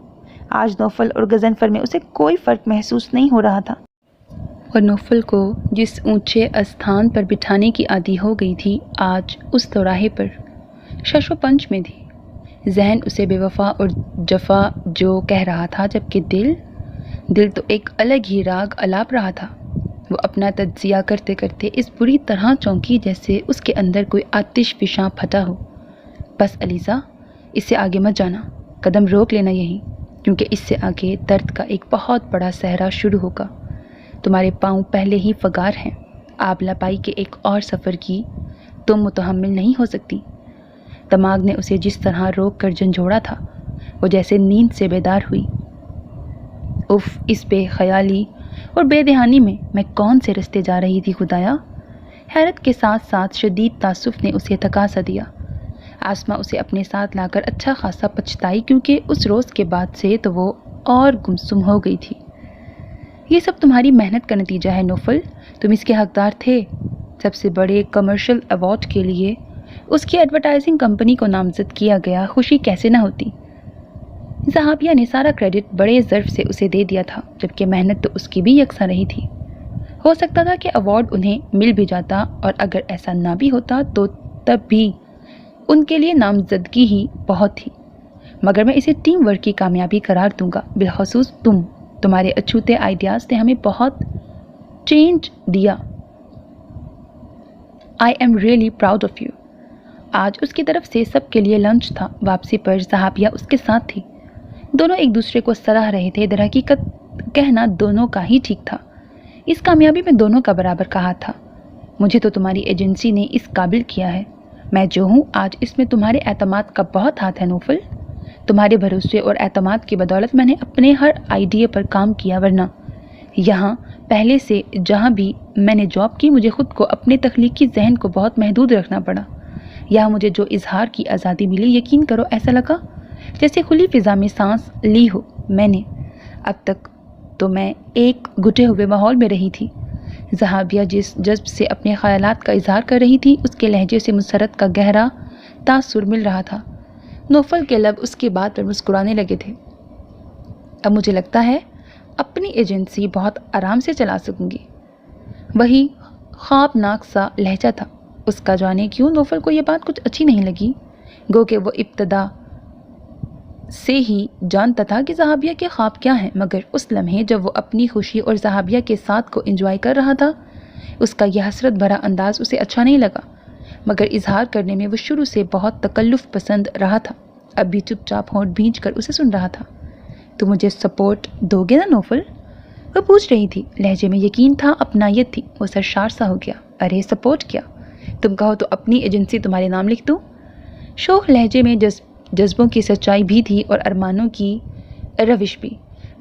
[SPEAKER 1] آج نوفل اور غضنفر میں اسے کوئی فرق محسوس نہیں ہو رہا تھا، اور نوفل کو جس اونچے استھان پر بٹھانے کی عادی ہو گئی تھی آج اس دوراہے پر شش و پنج میں تھی۔ ذہن اسے بے وفا اور جفا جو کہہ رہا تھا، جبکہ دل دل تو ایک الگ ہی راگ الاپ رہا تھا۔ وہ اپنا تجزیہ کرتے کرتے اس بری طرح چونکی جیسے اس کے اندر کوئی آتش فشاں پھٹا ہو۔ بس علیزہ، اس سے آگے مت جانا، قدم روک لینا یہیں، کیونکہ اس سے آگے درد کا ایک بہت بڑا صحرا شروع ہوگا۔ تمہارے پاؤں پہلے ہی فگار ہیں، آب لپائی کے ایک اور سفر کی تم متحمل نہیں ہو سکتی۔ دماغ نے اسے جس طرح روک کر جھنجھوڑا تھا، وہ جیسے نیند سے بیدار ہوئی۔ اف، اس بے خیالی اور بے دہانی میں کون سے رستے جا رہی تھی خدایا؟ حیرت کے ساتھ ساتھ شدید تعصب نے اسے تھکا سا دیا۔ آسماں اسے اپنے ساتھ لا کر اچھا خاصا پچھتائی، کیونکہ اس روز کے بعد سے تو وہ اور گمسم ہو گئی تھی۔ یہ سب تمہاری محنت کا نتیجہ ہے نوفل، تم اس کے حقدار تھے۔ سب سے بڑے کمرشل ایوارڈ کے لیے اس کی ایڈورٹائزنگ کمپنی کو نامزد کیا گیا، خوشی کیسے نہ ہوتی؟ زہابیہ نے سارا کریڈٹ بڑے ظرف سے اسے دے دیا تھا، جبکہ محنت تو اس کی بھی یکساں رہی تھی۔ ہو سکتا تھا کہ ایوارڈ انہیں مل بھی جاتا، اور اگر ایسا نہ بھی ہوتا تو تب بھی ان کے لیے نامزدگی ہی بہت تھی، مگر میں اسے ٹیم ورک کی کامیابی قرار دوں گا۔ بالخصوص تمہارے اچھوتے آئیڈیاز نے ہمیں بہت چینج دیا۔ I am really proud of you. آج اس کی طرف سے سب کے لیے لنچ تھا۔ واپسی پر زہابیہ اس کے ساتھ تھی۔ دونوں ایک دوسرے کو سراہ رہے تھے۔ در حقیقت کہنا دونوں کا ہی ٹھیک تھا، اس کامیابی میں دونوں کا برابر کا ہاتھ تھا۔ مجھے تو تمہاری ایجنسی نے اس قابل کیا ہے، میں جو ہوں آج اس میں تمہارے اعتماد کا بہت ہاتھ ہے نوفل۔ تمہارے بھروسے اور اعتماد کی بدولت میں نے اپنے ہر آئیڈیا پر کام کیا، ورنہ یہاں پہلے سے جہاں بھی میں نے جاب کی مجھے خود کو اپنے تخلیقی ذہن کو بہت محدود رکھنا پڑا۔ یہاں مجھے جو اظہار کی آزادی ملی، یقین کرو ایسا لگا جیسے کھلی فضا میں سانس لی ہو میں نے۔ اب تک تو میں ایک گھٹے ہوئے ماحول میں رہی تھی۔ زہابیہ جس جذب سے اپنے خیالات کا اظہار کر رہی تھی، اس کے لہجے سے مسرت کا گہرا تاثر مل رہا تھا۔ نوفل کے لب اس کی بات پر مسکرانے لگے تھے۔ اب مجھے لگتا ہے اپنی ایجنسی بہت آرام سے چلا سکوں گی۔ وہی خوابناک سا لہجہ تھا اس کا۔ جانے کیوں نوفل کو یہ بات کچھ اچھی نہیں لگی، گو کہ وہ ابتدا سے ہی جانتا تھا کہ زہابیہ کے خواب کیا ہیں، مگر اس لمحے جب وہ اپنی خوشی اور زہابیہ کے ساتھ کو انجوائے کر رہا تھا، اس کا یہ حسرت بھرا انداز اسے اچھا نہیں لگا۔ مگر اظہار کرنے میں وہ شروع سے بہت تکلف پسند رہا تھا، اب بھی چپ چاپ ہونٹ بھینچ کر اسے سن رہا تھا۔ تو مجھے سپورٹ دو گے نا نوفل؟ وہ پوچھ رہی تھی، لہجے میں یقین تھا، اپنائیت تھی۔ وہ سرشار سا ہو گیا۔ ارے سپورٹ کیا؟ تم کہو تو اپنی ایجنسی تمہارے نام لکھ دوں۔ شوخ لہجے میں جذبوں کی سچائی بھی تھی اور ارمانوں کی روش بھی۔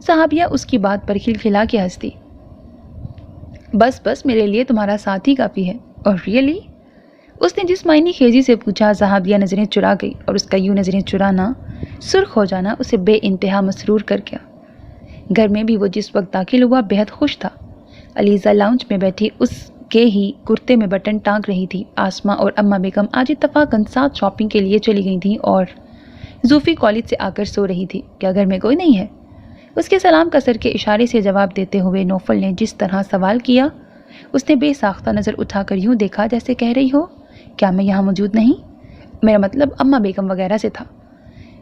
[SPEAKER 1] زہابیہ اس کی بات پر کھلکھلا کے ہنس دی۔ بس بس، میرے لیے تمہارا ساتھ ہی کافی ہے۔ اور ریئلی؟ اس نے جسمانی خیزی سے پوچھا۔ زہابیہ نظریں چرا گئی، اور اس کا یوں نظریں چرانا، سرخ ہو جانا اسے بے انتہا مسرور کر گیا۔ گھر میں بھی وہ جس وقت داخل ہوا بہت خوش تھا۔ علیزہ لاؤنج میں بیٹھی اس کے ہی کرتے میں بٹن ٹانگ رہی تھی۔ آسماں اور اماں بیگم آج اتفاقاً ساتھ شاپنگ کے لیے چلی گئی تھیں، اور زوفی کالج سے آ کر سو رہی تھی۔ کیا گھر میں کوئی نہیں ہے؟ اس کے سلام کا سر کے اشارے سے جواب دیتے ہوئے نوفل نے جس طرح سوال کیا، اس نے بے ساختہ نظر اٹھا کر یوں دیکھا جیسے کہہ رہی ہو، کیا میں یہاں موجود نہیں؟ میرا مطلب اماں بیگم وغیرہ سے تھا۔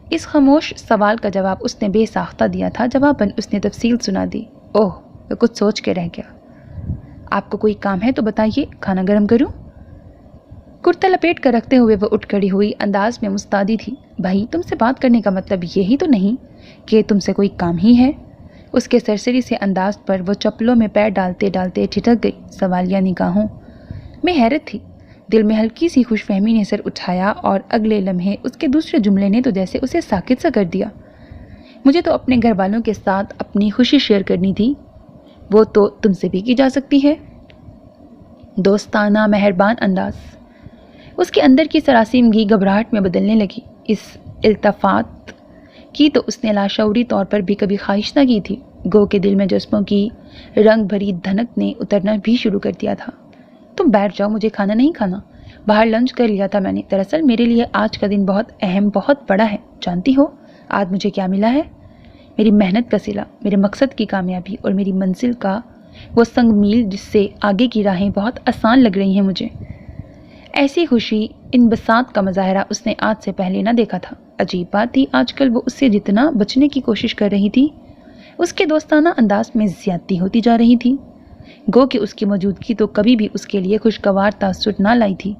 [SPEAKER 1] اس خاموش سوال کا جواب اس نے بے ساختہ دیا تھا۔ جواباً اس نے تفصیل سنا دی۔ اوہ، وہ کچھ سوچ کے رہ گیا۔ آپ کو کوئی کام ہے تو بتائیے، کھانا گرم کروں؟ کرتا لپیٹ کر رکھتے ہوئے وہ اٹھ کھڑی ہوئی، انداز میں مستعدی تھی۔ بھائی، تم سے بات کرنے کا مطلب یہی تو نہیں کہ تم سے کوئی کام ہی ہے؟ اس کے سرسری سے انداز پر وہ چپلوں میں پیر ڈالتے ڈالتے ٹھٹک گئی۔ سوالیہ نگاہوں میں حیرت تھی۔ دل میں ہلکی سی خوش فہمی نے سر اٹھایا، اور اگلے لمحے اس کے دوسرے جملے نے تو جیسے اسے ساکت سا کر دیا۔ مجھے تو اپنے گھر والوں کے ساتھ اپنی خوشی شیئر کرنی تھی، وہ تو تم سے بھی کی جا سکتی ہے۔ دوستانہ مہربان انداز اس کے اندر کی سراسیمگی گھبراہٹ میں بدلنے لگی۔ اس التفات کی تو اس نے لاشعوری طور پر بھی کبھی خواہش نہ کی تھی، گو کہ دل میں جذبوں کی رنگ بھری دھنک نے اترنا بھی شروع کر دیا تھا۔ تم بیٹھ جاؤ، مجھے کھانا نہیں کھانا، باہر لنچ کر لیا تھا میں نے۔ دراصل میرے لیے آج کا دن بہت اہم، بہت بڑا ہے۔ جانتی ہو آج مجھے کیا ملا ہے؟ میری محنت کا صلہ، میرے مقصد کی کامیابی، اور میری منزل کا وہ سنگ میل جس سے آگے کی راہیں بہت آسان لگ رہی ہیں مجھے۔ ایسی خوشی، انبساط کا مظاہرہ اس نے آج سے پہلے نہ دیکھا تھا۔ عجیب بات تھی، آج کل وہ اس سے جتنا بچنے کی کوشش کر رہی تھی، اس کے دوستانہ انداز میں زیادتی ہوتی جا رہی تھی، گو کہ اس کی موجودگی تو کبھی بھی اس کے لیے خوشگوار تاثر نہ لائی تھی،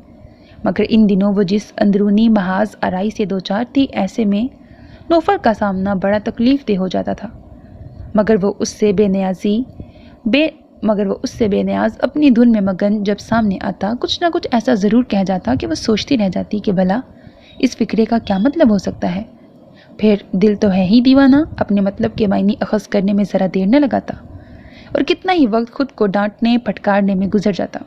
[SPEAKER 1] مگر ان دنوں وہ جس اندرونی محاذ آرائی سے دوچار تھی، ایسے میں نوفل کا سامنا بڑا تکلیف دہ ہو جاتا تھا۔ مگر وہ اس سے بے نیاز اپنی دھن میں مگن جب سامنے آتا، کچھ نہ کچھ ایسا ضرور کہہ جاتا کہ وہ سوچتی رہ جاتی کہ بھلا اس فکرے کا کیا مطلب ہو سکتا ہے۔ پھر دل تو ہے ہی دیوانہ، اپنے مطلب کے معنی اخذ کرنے میں ذرا دیر نہ لگاتا، اور کتنا ہی وقت خود کو ڈانٹنے پھٹکارنے میں گزر جاتا۔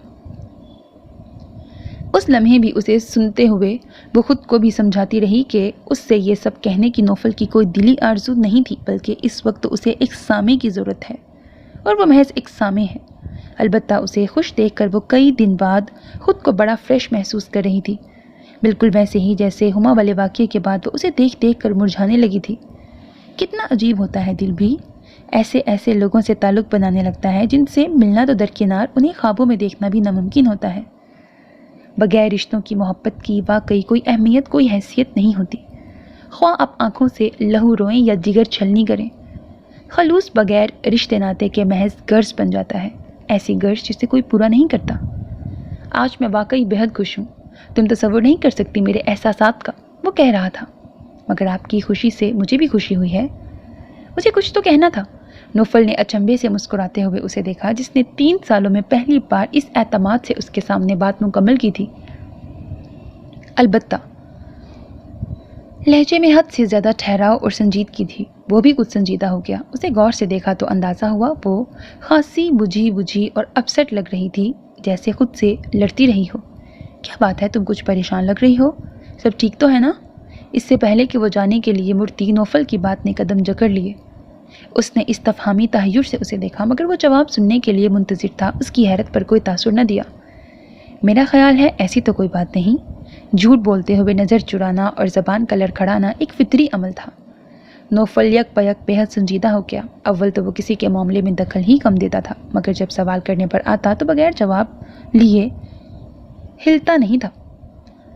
[SPEAKER 1] اس لمحے بھی اسے سنتے ہوئے وہ خود کو بھی سمجھاتی رہی کہ اس سے یہ سب کہنے کی نوفل کی کوئی دلی آرزو نہیں تھی، بلکہ اس وقت اسے ایک سامع کی ضرورت ہے، اور وہ محض ایک سامع ہے۔ البتہ اسے خوش دیکھ کر وہ کئی دن بعد خود کو بڑا فریش محسوس کر رہی تھی، بالکل ویسے ہی جیسے ہما والے واقعے کے بعد وہ اسے دیکھ دیکھ کر مرجھانے لگی تھی۔ کتنا عجیب ہوتا ہے دل بھی، ایسے لوگوں سے تعلق بنانے لگتا ہے جن سے ملنا تو درکنار، انہیں خوابوں میں دیکھنا بھی ناممکن ہوتا ہے۔ بغیر رشتوں کی محبت کی واقعی کوئی اہمیت، کوئی حیثیت نہیں ہوتی، خواہ آپ آنکھوں سے لہو روئیں یا جگر چھلنی کریں۔ خلوص بغیر رشتے ناطے کے محض غرض بن جاتا ہے، ایسی غرض جسے کوئی پورا نہیں کرتا۔ آج میں واقعی بہت خوش ہوں، تم تصور نہیں کر سکتی میرے احساسات کا، وہ کہہ رہا تھا، مگر آپ کی خوشی سے مجھے بھی خوشی ہوئی ہے۔ مجھے کچھ تو کہنا تھا۔ نوفل نے اچنبھے سے مسکراتے ہوئے اسے دیکھا، جس نے 3 سالوں میں پہلی بار اس اعتماد سے اس کے سامنے بات مکمل کی تھی۔ البتہ لہجے میں حد سے زیادہ ٹھہراؤ اور سنجیدگی تھی۔ وہ بھی کچھ سنجیدہ ہو گیا، اسے غور سے دیکھا تو اندازہ ہوا وہ خاصی بجھی اور اپسٹ لگ رہی تھی، جیسے خود سے لڑتی رہی ہو۔ کیا بات ہے، تم کچھ پریشان لگ رہی ہو، سب ٹھیک تو ہے نا؟ اس سے پہلے کہ وہ جانے کے لیے مڑتی، نوفل کی بات نے قدم جکڑ لیے۔ اس نے استفہامی تحیر سے اسے دیکھا، مگر وہ جواب سننے کے لیے منتظر تھا، اس کی حیرت پر کوئی تاثر نہ دیا۔ میرا خیال ہے ایسی تو کوئی بات نہیں۔ جھوٹ بولتے ہوئے نظر چرانا اور زبان کا لڑکھڑانا ایک فطری عمل تھا۔ نوفل یک بیک بہت سنجیدہ ہو گیا۔ اول تو وہ کسی کے معاملے میں دخل ہی کم دیتا تھا، مگر جب سوال کرنے پر آتا تو بغیر جواب لیے ہلتا نہیں تھا۔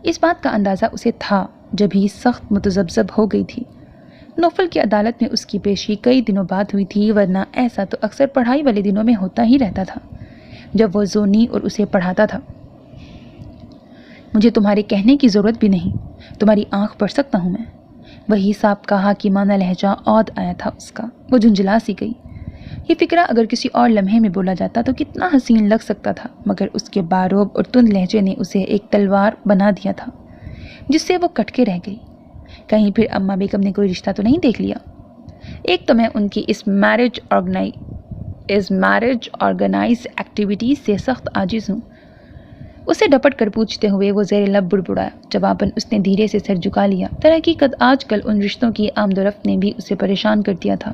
[SPEAKER 1] اس بات کا اندازہ اسے تھا جب ہی سخت متذبذب ہو گئی تھی۔ نوفل کی عدالت میں اس کی پیشی کئی دنوں بعد ہوئی تھی، ورنہ ایسا تو اکثر پڑھائی والے دنوں میں ہوتا ہی رہتا تھا جب وہ زونی اور اسے پڑھاتا تھا۔ مجھے تمہارے کہنے کی ضرورت بھی نہیں، تمہاری آنکھ پڑھ سکتا ہوں میں۔ وہی صاحب کا حاکمانہ لہجہ عود آیا تھا اس کا، وہ جھنجھلا سی گئی۔ یہ فکرہ اگر کسی اور لمحے میں بولا جاتا تو کتنا حسین لگ سکتا تھا، مگر اس کے باروب اور تند لہجے نے اسے ایک تلوار بنا دیا تھا جس سے وہ کٹ کے رہ گئی۔ کہیں پھر اماں بیگم نے کوئی رشتہ تو نہیں دیکھ لیا؟ ایک تو میں ان کی اس میرج آرگنائز ایکٹیویٹیز سے سخت عاجز ہوں۔ اسے ڈپٹ کر پوچھتے ہوئے وہ زیر لب بڑبڑایا۔ جواباً اس نے دھیرے سے سر جھکا لیا۔ درحقیقت آج کل ان رشتوں کی آمد و رفت نے بھی اسے پریشان کر دیا تھا۔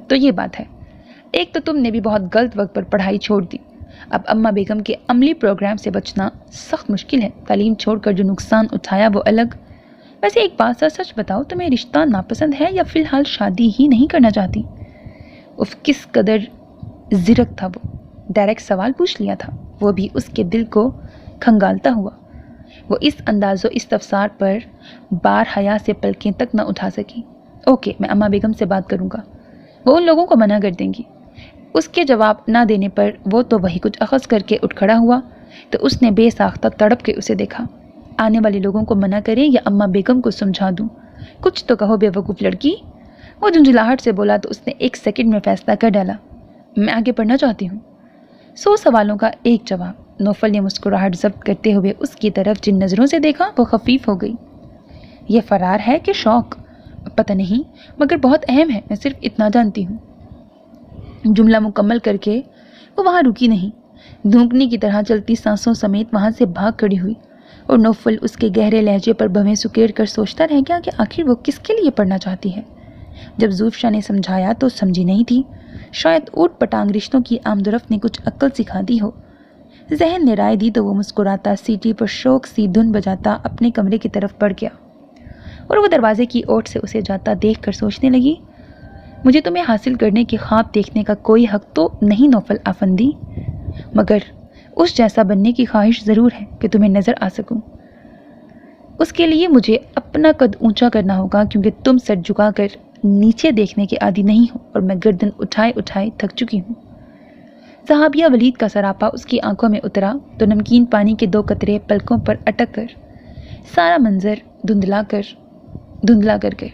[SPEAKER 1] تو یہ بات ہے۔ ایک تو تم نے بھی بہت غلط وقت پر پڑھائی چھوڑ دی۔ اب اماں بیگم کے عملی پروگرام سے بچنا سخت مشکل ہے۔ تعلیم چھوڑ کر جو نقصان اٹھایا وہ الگ۔ ویسے ایک بات سچ بتاؤ، تمہیں رشتہ ناپسند ہے یا فی الحال شادی ہی نہیں کرنا چاہتی؟ کس قدر زرک تھا وہ، ڈائریکٹ سوال پوچھ لیا تھا، وہ بھی اس کے دل کو کھنگالتا ہوا۔ وہ اس انداز و استفسار پر بار حیا سے پلکیں تک نہ اٹھا سکی۔ اوکے، میں اماں بیگم سے بات کروں گا، وہ ان لوگوں کو منع کر دیں گی۔ اس کے جواب نہ دینے پر وہ تو وہی کچھ اخذ کر کے اٹھ کھڑا ہوا تو اس نے بے ساختہ تڑپ کے اسے دیکھا۔ آنے والے لوگوں کو منع کریں یا اماں بیگم کو سمجھا دوں؟ کچھ تو کہو بے وقوف لڑکی۔ وہ جھنجھلاہٹ سے بولا تو اس نے ایک سیکنڈ میں فیصلہ کر ڈالا، میں آگے پڑھنا چاہتی ہوں۔ 100 سوالوں کا ایک جواب۔ نوفل نے مسکراہٹ ضبط کرتے ہوئے اس کی طرف جن نظروں سے دیکھا وہ خفیف ہو گئی۔ یہ فرار ہے کہ شوق؟ پتہ نہیں، مگر بہت اہم ہے، میں صرف اتنا جانتی ہوں۔ جملہ مکمل کر کے وہ وہاں رکی نہیں، دھونکنے کی طرح چلتی سانسوں سمیت وہاں سے بھاگ کھڑی ہوئی، اور نوفل اس کے گہرے لہجے پر بھویں سکیڑ کر سوچتا رہ گیا کہ آخر وہ کس کے لیے پڑھنا چاہتی ہے۔ جب زوفشا نے سمجھایا تو سمجھی نہیں تھی، شاید اوٹ پٹانگ رشتوں کی آمد و رفت نے کچھ عقل سکھا دی ہو۔ ذہن نے رائے دی تو وہ مسکراتا سیٹی پر شوق سی دھن بجاتا اپنے کمرے کی طرف بڑھ گیا، اور وہ دروازے کی اوٹ سے اسے جاتا دیکھ کر سوچنے لگی، مجھے تمہیں حاصل کرنے کے خواب دیکھنے کا کوئی حق تو نہیں نوفل آفندی، مگر اس جیسا بننے کی خواہش ضرور ہے کہ تمہیں نظر آ سکوں۔ اس کے لیے مجھے اپنا قد اونچا کرنا ہوگا، کیونکہ تم سر جھکا کر نیچے دیکھنے کے عادی نہیں ہوں اور میں گردن اٹھائے اٹھائے تھک چکی ہوں۔ صحابیہ ولید کا سراپا اس کی آنکھوں میں اترا تو نمکین پانی کے 2 قطرے پلکوں پر اٹک کر سارا منظر دھندلا کر گئے۔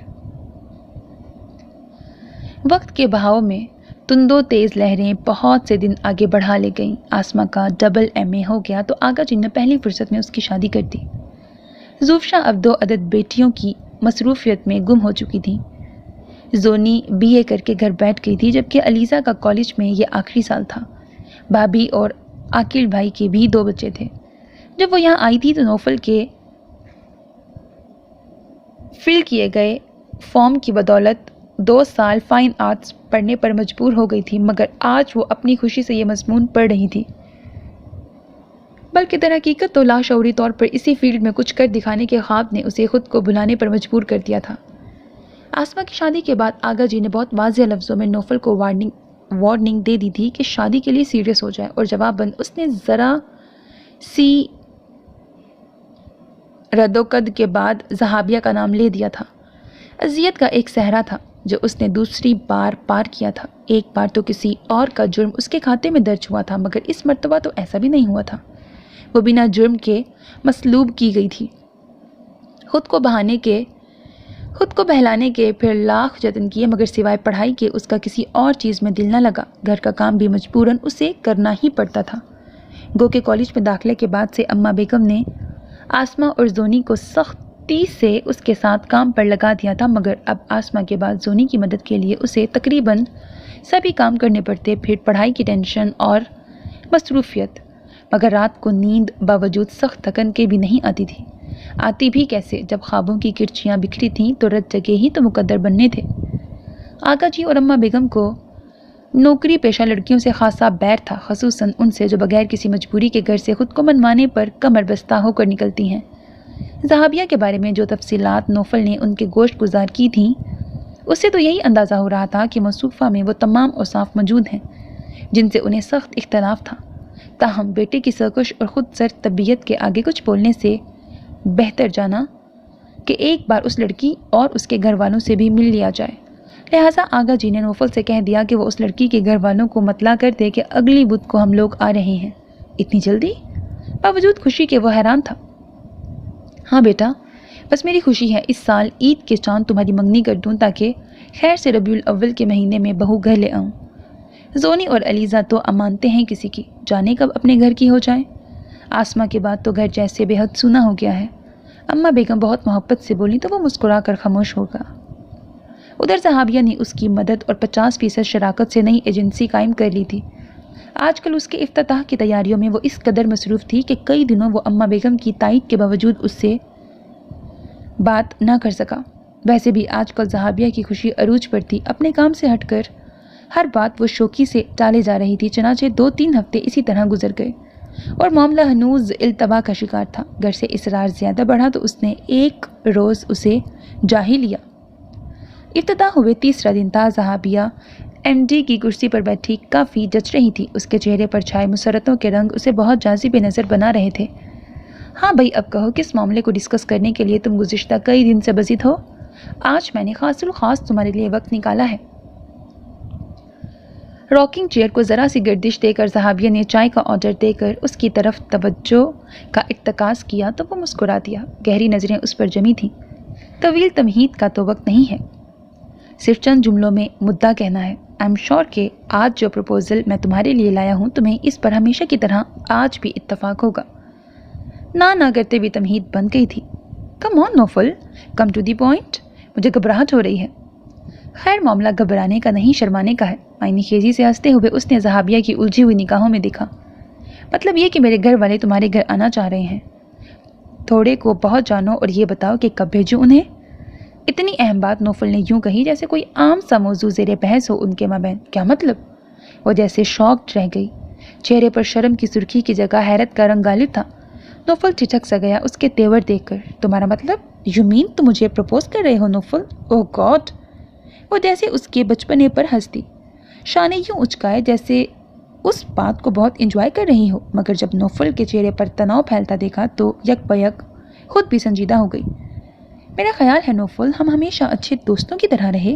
[SPEAKER 1] وقت کے بہاؤ میں تندو تیز لہریں بہت سے دن آگے بڑھا لے گئیں۔ آسما کا ڈبل MA ہو گیا تو آغا جی نے پہلی فرصت میں اس کی شادی کر دی۔ زوفشا اب 2 عدد بیٹیوں کی مصروفیت میں گم ہو چکی تھی۔ زونی BA کر کے گھر بیٹھ گئی تھی جبکہ علیزہ کا کالج میں یہ آخری سال تھا۔ بھابھی اور عاقل بھائی کے بھی 2 بچے تھے۔ جب وہ یہاں آئی تھی تو نوفل کے فل کیے گئے فارم کی بدولت 2 سال فائن آرٹس پڑھنے پر مجبور ہو گئی تھی، مگر آج وہ اپنی خوشی سے یہ مضمون پڑھ رہی تھی۔ بلکہ در حقیقت تو لاشعوری طور پر اسی فیلڈ میں کچھ کر دکھانے کے خواب نے اسے خود کو بھلانے پر مجبور کر دیا تھا۔ آسما کی شادی کے بعد آغا جی نے بہت واضح لفظوں میں نوفل کو وارننگ دے دی تھی کہ شادی کے لیے سیریس ہو جائے، اور جواباً اس نے ذرا سی رد و قد کے بعد زہابیہ کا نام لے دیا تھا۔ اذیت کا ایک صحرا تھا جو اس نے دوسری بار پار کیا تھا۔ ایک بار تو کسی اور کا جرم اس کے کھاتے میں درج ہوا تھا، مگر اس مرتبہ تو ایسا بھی نہیں ہوا تھا۔ وہ بنا جرم کے مسلوب کی گئی تھی۔ خود کو بہلانے کے پھر لاکھ جتن کیے، مگر سوائے پڑھائی کے اس کا کسی اور چیز میں دل نہ لگا۔ گھر کا کام بھی مجبوراً اسے کرنا ہی پڑتا تھا۔ گو کے کالج میں داخلے کے بعد سے اماں بیگم نے آسما اور زونی کو سختی سے اس کے ساتھ کام پر لگا دیا تھا، مگر اب آسما کے بعد زونی کی مدد کے لیے اسے تقریباً سبھی کام کرنے پڑتے، پھر پڑھائی کی ٹینشن اور مصروفیت۔ مگر رات کو نیند باوجود سخت تھکن کے بھی نہیں آتی تھی۔ آتی بھی کیسے جب خوابوں کی کرچیاں بکھری تھیں تو رت جگے ہی تو مقدر بننے تھے۔ آقا جی اور اماں بیگم کو نوکری پیشہ لڑکیوں سے خاصا بیر تھا، خصوصاً ان سے جو بغیر کسی مجبوری کے گھر سے خود کو منوانے پر کمر بستہ ہو کر نکلتی ہیں۔ زہابیہ کے بارے میں جو تفصیلات نوفل نے ان کے گوشت گزار کی تھیں، اس سے تو یہی اندازہ ہو رہا تھا کہ مصوفہ میں وہ تمام اوصاف موجود ہیں جن سے انہیں سخت اختلاف تھا۔ تاہم بیٹے کی سرکش اور خود سر طبیعت کے آگے کچھ بولنے سے بہتر جانا کہ ایک بار اس لڑکی اور اس کے گھر والوں سے بھی مل لیا جائے۔ لہٰذا آغا جی نے نوفل سے کہہ دیا کہ وہ اس لڑکی کے گھر والوں کو مطلع کر دے کہ اگلی بدھ کو ہم لوگ آ رہے ہیں۔ اتنی جلدی؟ باوجود خوشی کے وہ حیران تھا۔ ہاں بیٹا، بس میری خوشی ہے اس سال عید کے چاند تمہاری منگنی کر دوں تاکہ خیر سے ربیع الاول کے مہینے میں بہو گھر لے آؤں۔ زونی اور علیزہ تو امانتے ہیں کسی کی، جانے کب اپنے گھر کی ہو جائیں۔ آسما کے بعد تو گھر جیسے بے حد سونا ہو گیا ہے۔ اماں بیگم بہت محبت سے بولی تو وہ مسکرا کر خاموش ہو گیا۔ ادھر صحابیہ نے اس کی مدد اور 50% شراکت سے نئی ایجنسی قائم کر لی تھی۔ آج کل اس کے افتتاح کی تیاریوں میں وہ اس قدر مصروف تھی کہ کئی دنوں وہ اماں بیگم کی تائید کے باوجود اس سے بات نہ کر سکا۔ ویسے بھی آج کل صحابیہ کی خوشی عروج پر تھی۔ اپنے کام سے ہٹ کر ہر بات وہ شوقی سے ٹالے جا رہی تھی، چنانچہ 2-3 ہفتے اسی طرح گزر گئے اور معاملہ ہنوز التبا کا شکار تھا۔ گھر سے اصرار زیادہ بڑھا تو اس نے ایک روز اسے جا ہی لیا۔ افتتاح ہوئے تیسرا دن تھا۔ صحابیہ MD کی کرسی پر بیٹھی کافی جچ رہی تھی۔ اس کے چہرے پر چھائے مسرتوں کے رنگ اسے بہت جاذب نظر بنا رہے تھے۔ ہاں بھائی، اب کہو کس معاملے کو ڈسکس کرنے کے لیے تم گزشتہ کئی دن سے بزید ہو؟ آج میں نے خاص الخاص تمہارے لیے وقت نکالا ہے۔ راکنگ چیئر کو ذرا سی گردش دے کر صحابیہ نے چائے کا آرڈر دے کر اس کی طرف توجہ کا ارتکاز کیا تو وہ مسکرا دیا۔ گہری نظریں اس پر جمی تھیں۔ طویل تمہید کا تو وقت نہیں ہے، صرف چند جملوں میں مدعا کہنا ہے۔ I'm sure کہ آج جو پروپوزل میں تمہارے لیے لایا ہوں تمہیں اس پر ہمیشہ کی طرح آج بھی اتفاق ہوگا۔ نہ کرتے ہوئے تمہید بند گئی تھی۔ کم آن نوفل، کم ٹو دی پوائنٹ، مجھے گھبراہٹ ہو رہی ہے۔ خیر، معاملہ گھبرانے کا نہیں شرمانے کا ہے۔ معنی خیزی سے ہنستے ہوئے اس نے صحابیہ کی الجھی ہوئی نگاہوں میں دیکھا۔ مطلب یہ کہ میرے گھر والے تمہارے گھر آنا چاہ رہے ہیں۔ تھوڑے کو بہت جانو اور یہ بتاؤ کہ کب بھیجوں انہیں۔ اتنی اہم بات نوفل نے یوں کہی جیسے کوئی عام سا موضوع زیر بحث ہو ان کے مابین۔ کیا مطلب؟ وہ جیسے شاکڈ رہ گئی۔ چہرے پر شرم کی سرخی کی جگہ حیرت کا رنگ غالب تھا۔ نوفل ٹھٹک سا گیا اس کے تیور دیکھ کر۔ تمہارا مطلب؟ یو مین تم مجھے پروپوز کر رہے ہو نوفل؟ اوہ گاڈ! وہ جیسے اس کے بچپنے پر ہنستی، شانے یوں اچکائے جیسے اس بات کو بہت انجوائے کر رہی ہو، مگر جب نوفل کے چہرے پر تناؤ پھیلتا دیکھا تو یک بیک خود بھی سنجیدہ ہو گئی۔ میرا خیال ہے نوفل ہم ہمیشہ اچھے دوستوں کی طرح رہے۔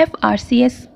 [SPEAKER 1] FRCS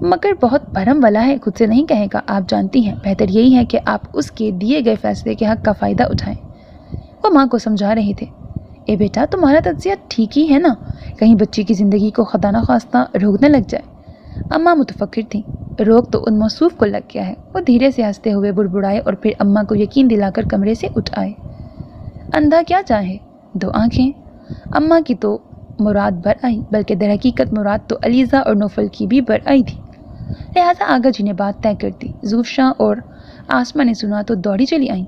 [SPEAKER 1] مگر بہت بھرم والا ہے، خود سے نہیں کہے گا، آپ جانتی ہیں بہتر یہی ہے کہ آپ اس کے دیے گئے فیصلے کے حق کا فائدہ اٹھائیں۔ وہ ماں کو سمجھا رہے تھے۔ اے بیٹا تمہارا تجزیہ ٹھیک ہی ہے نا، کہیں بچی کی زندگی کو خدا نخواستہ روک نہ لگ جائے۔ اماں متفکر تھیں، روک تو ان موصوف کو لگ گیا ہے۔ وہ دھیرے سے ہنستے ہوئے بڑبڑائے اور پھر اماں کو یقین دلا کر کمرے سے اٹھ آئے۔ اندھا کیا چاہے، دو آنکھیں۔ اماں کی تو مراد بر آئی، بلکہ در حقیقت مراد تو علیزہ اور نوفل کی بھی بر آئی تھی، لہٰذا آغا جی نے بات طے کر دی۔ زوفشاں اور آسمہ نے سنا تو دوڑی چلی آئیں۔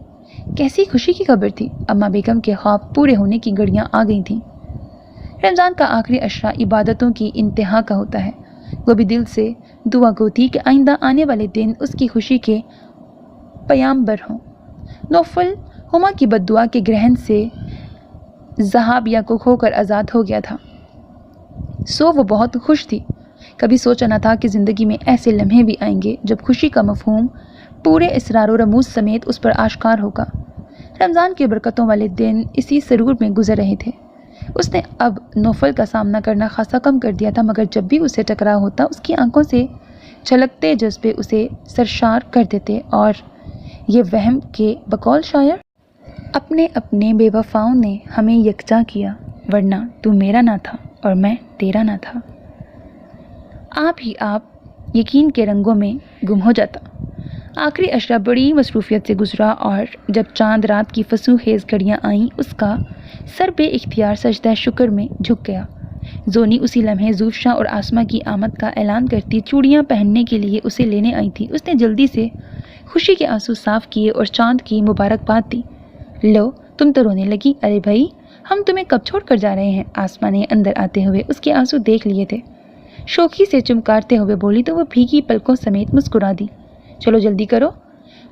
[SPEAKER 1] کیسی خوشی کی خبر تھی، اماں بیگم کے خواب پورے ہونے کی گھڑیاں آ گئی تھیں۔ رمضان کا آخری عشرہ عبادتوں کی انتہا کا ہوتا ہے۔ وہ بھی دل سے دعا گو تھی کہ آئندہ آنے والے دن اس کی خوشی کے پیامبر ہوں۔ نوفل ہما کی بد دعا کے گرہن سے زہابیہ کو کھو کر آزاد ہو گیا تھا، سو وہ بہت خوش تھی۔ کبھی سوچا نہ تھا کہ زندگی میں ایسے لمحے بھی آئیں گے جب خوشی کا مفہوم پورے اسرار و رموز سمیت اس پر آشکار ہوگا۔ رمضان کی برکتوں والے دن اسی سرور میں گزر رہے تھے۔ اس نے اب نوفل کا سامنا کرنا خاصا کم کر دیا تھا، مگر جب بھی اسے ٹکراؤ ہوتا اس کی آنکھوں سے چھلکتے جذبے اسے سرشار کر دیتے، اور یہ وہم کہ بقول شاعر اپنے اپنے بے وفاؤں نے ہمیں یکجا کیا، ورنہ تو میرا نہ تھا اور میں تیرا نہ تھا، آپ ہی آپ یقین کے رنگوں میں گم ہو جاتا۔ آخری عشرہ بڑی مصروفیت سے گزرا، اور جب چاند رات کی فسوں خیز گھڑیاں آئیں اس کا سر بے اختیار سجدہ شکر میں جھک گیا۔ زونی اسی لمحے زوفشاں اور آسمہ کی آمد کا اعلان کرتی چوڑیاں پہننے کے لیے اسے لینے آئی تھی۔ اس نے جلدی سے خوشی کے آنسو صاف کیے اور چاند کی مبارکباد دی۔ لو تم تو رونے لگی، ارے بھائی ہم تمہیں کب چھوڑ کر جا رہے ہیں؟ آسمہ نے اندر آتے ہوئے اس کے آنسو دیکھ لیے تھے، شوخی سے چمکارتے ہوئے بولی تو وہ بھیگی پلکوں سمیت مسکرا دی۔ چلو جلدی کرو،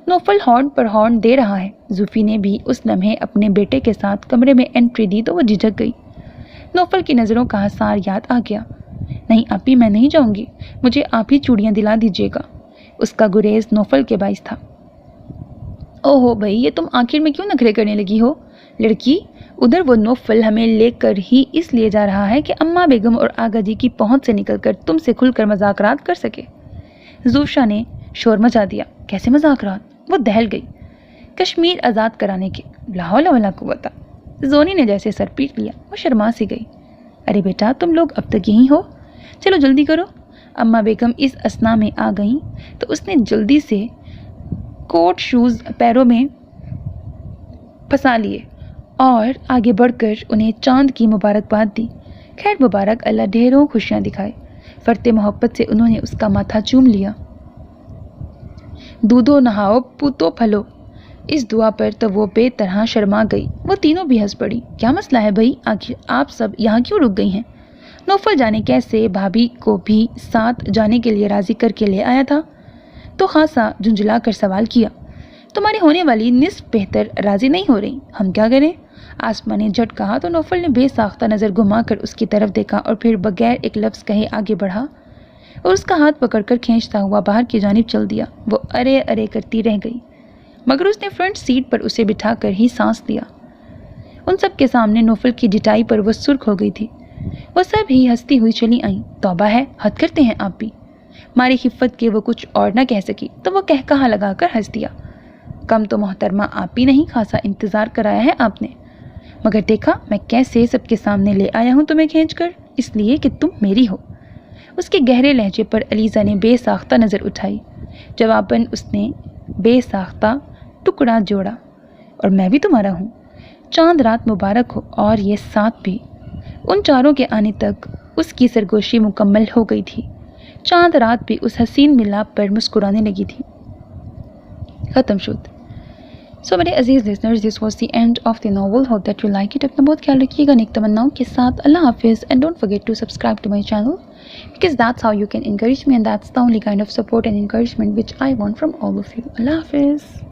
[SPEAKER 1] نوفل ہارن پر ہارن دے رہا ہے۔ زوفی نے بھی اس لمحے اپنے بیٹے کے ساتھ کمرے میں انٹری دی تو وہ جھجک گئی۔ نوفل کی نظروں کا حصار یاد آ گیا۔ نہیں آپی میں نہیں جاؤں گی، مجھے آپ ہی چوڑیاں دلا دیجیے گا۔ اس کا گریز نوفل کے باعث تھا۔ اوہو بھائی یہ تم آخر میں کیوں نخرے کرنے لگی ہو لڑکی؟ ادھر وہ نوفل ہمیں لے کر ہی اس لیے جا رہا ہے کہ اماں بیگم اور آغا جی کی پہنچ سے نکل کر تم سے کھل کر مذاکرات کر سکے۔ زوفشاں نے شور مچا دیا۔ کیسے مذاکرات؟ وہ دہل گئی۔ کشمیر آزاد کرانے کے، لا حول ولا قوت۔ زونی نے جیسے سر پیٹ لیا، وہ شرما سی گئی۔ ارے بیٹا تم لوگ اب تک یہیں ہو، چلو جلدی کرو۔ اماں بیگم اس اثنا میں آ گئیں تو اس نے جلدی سے کوٹ شوز پیروں میں پھنسا لیے اور آگے بڑھ کر انہیں چاند کی مبارکباد دی۔ خیر مبارک، اللہ ڈھیروں خوشیاں دکھائے۔ فرتے محبت سے انہوں نے اس کا ماتھا چوم لیا۔ دودھو نہاؤ پوتو پھلو، اس دعا پر تو وہ بے طرح شرما گئی۔ وہ تینوں بھی ہنس پڑی۔ کیا مسئلہ ہے بھائی، آخر آپ سب یہاں کیوں رک گئی ہیں؟ نوفل جانے کیسے بھابھی کو بھی ساتھ جانے کے لیے راضی کر کے لے آیا تھا تو خاصا جھنجھلا کر سوال کیا، تمہاری ہونے والی نصف بہتر راضی نہیں ہو رہی، ہم کیا کریں؟ آسمہ نے جھٹ کہا تو نوفل نے بے ساختہ نظر گھما کر اس کی طرف دیکھا اور پھر بغیر ایک لفظ کہے آگے بڑھا اور اس کا ہاتھ پکڑ کر کھینچتا ہوا باہر کی جانب چل دیا۔ وہ ارے ارے کرتی رہ گئی، مگر اس نے فرنٹ سیٹ پر اسے بٹھا کر ہی سانس لیا۔ ان سب کے سامنے نوفل کی ڈٹائی پر وہ سرخ ہو گئی تھی۔ وہ سب ہی ہنستی ہوئی چلی آئیں۔ توبہ ہے، حد کرتے ہیں آپ بھی۔ ماری خفت کے وہ کچھ اور نہ کہہ سکی تو وہ کہا لگا کر ہنس دیا۔ کم تو محترمہ آپ بھی نہیں، خاصا انتظار کرایا ہے آپ نے، مگر دیکھا میں کیسے سب کے سامنے لے آیا ہوں تمہیں کھینچ کر، اس لیے کہ تم میری ہو۔ اس کے گہرے لہجے پر علیزہ نے بے ساختہ نظر اٹھائی۔ جواباً اس نے بے ساختہ ٹکڑا جوڑا، اور میں بھی تمہارا ہوں۔ چاند رات مبارک ہو، اور یہ ساتھ بھی۔ ان چاروں کے آنے تک اس کی سرگوشی مکمل ہو گئی تھی۔ چاند رات بھی اس حسین ملاپ پر مسکرانے لگی تھی۔ ختم شد۔ سو میرے عزیز listeners, this was the end of the novel. Hope that you like it. اپنا بہت خیال رکھیے گا نیک تمناؤں کے ساتھ۔ اللہ حافظ and don't forget to subscribe to my channel because that's how you can encourage me and that's the only kind of support and encouragement which I want from all of you. اللہ حافظ.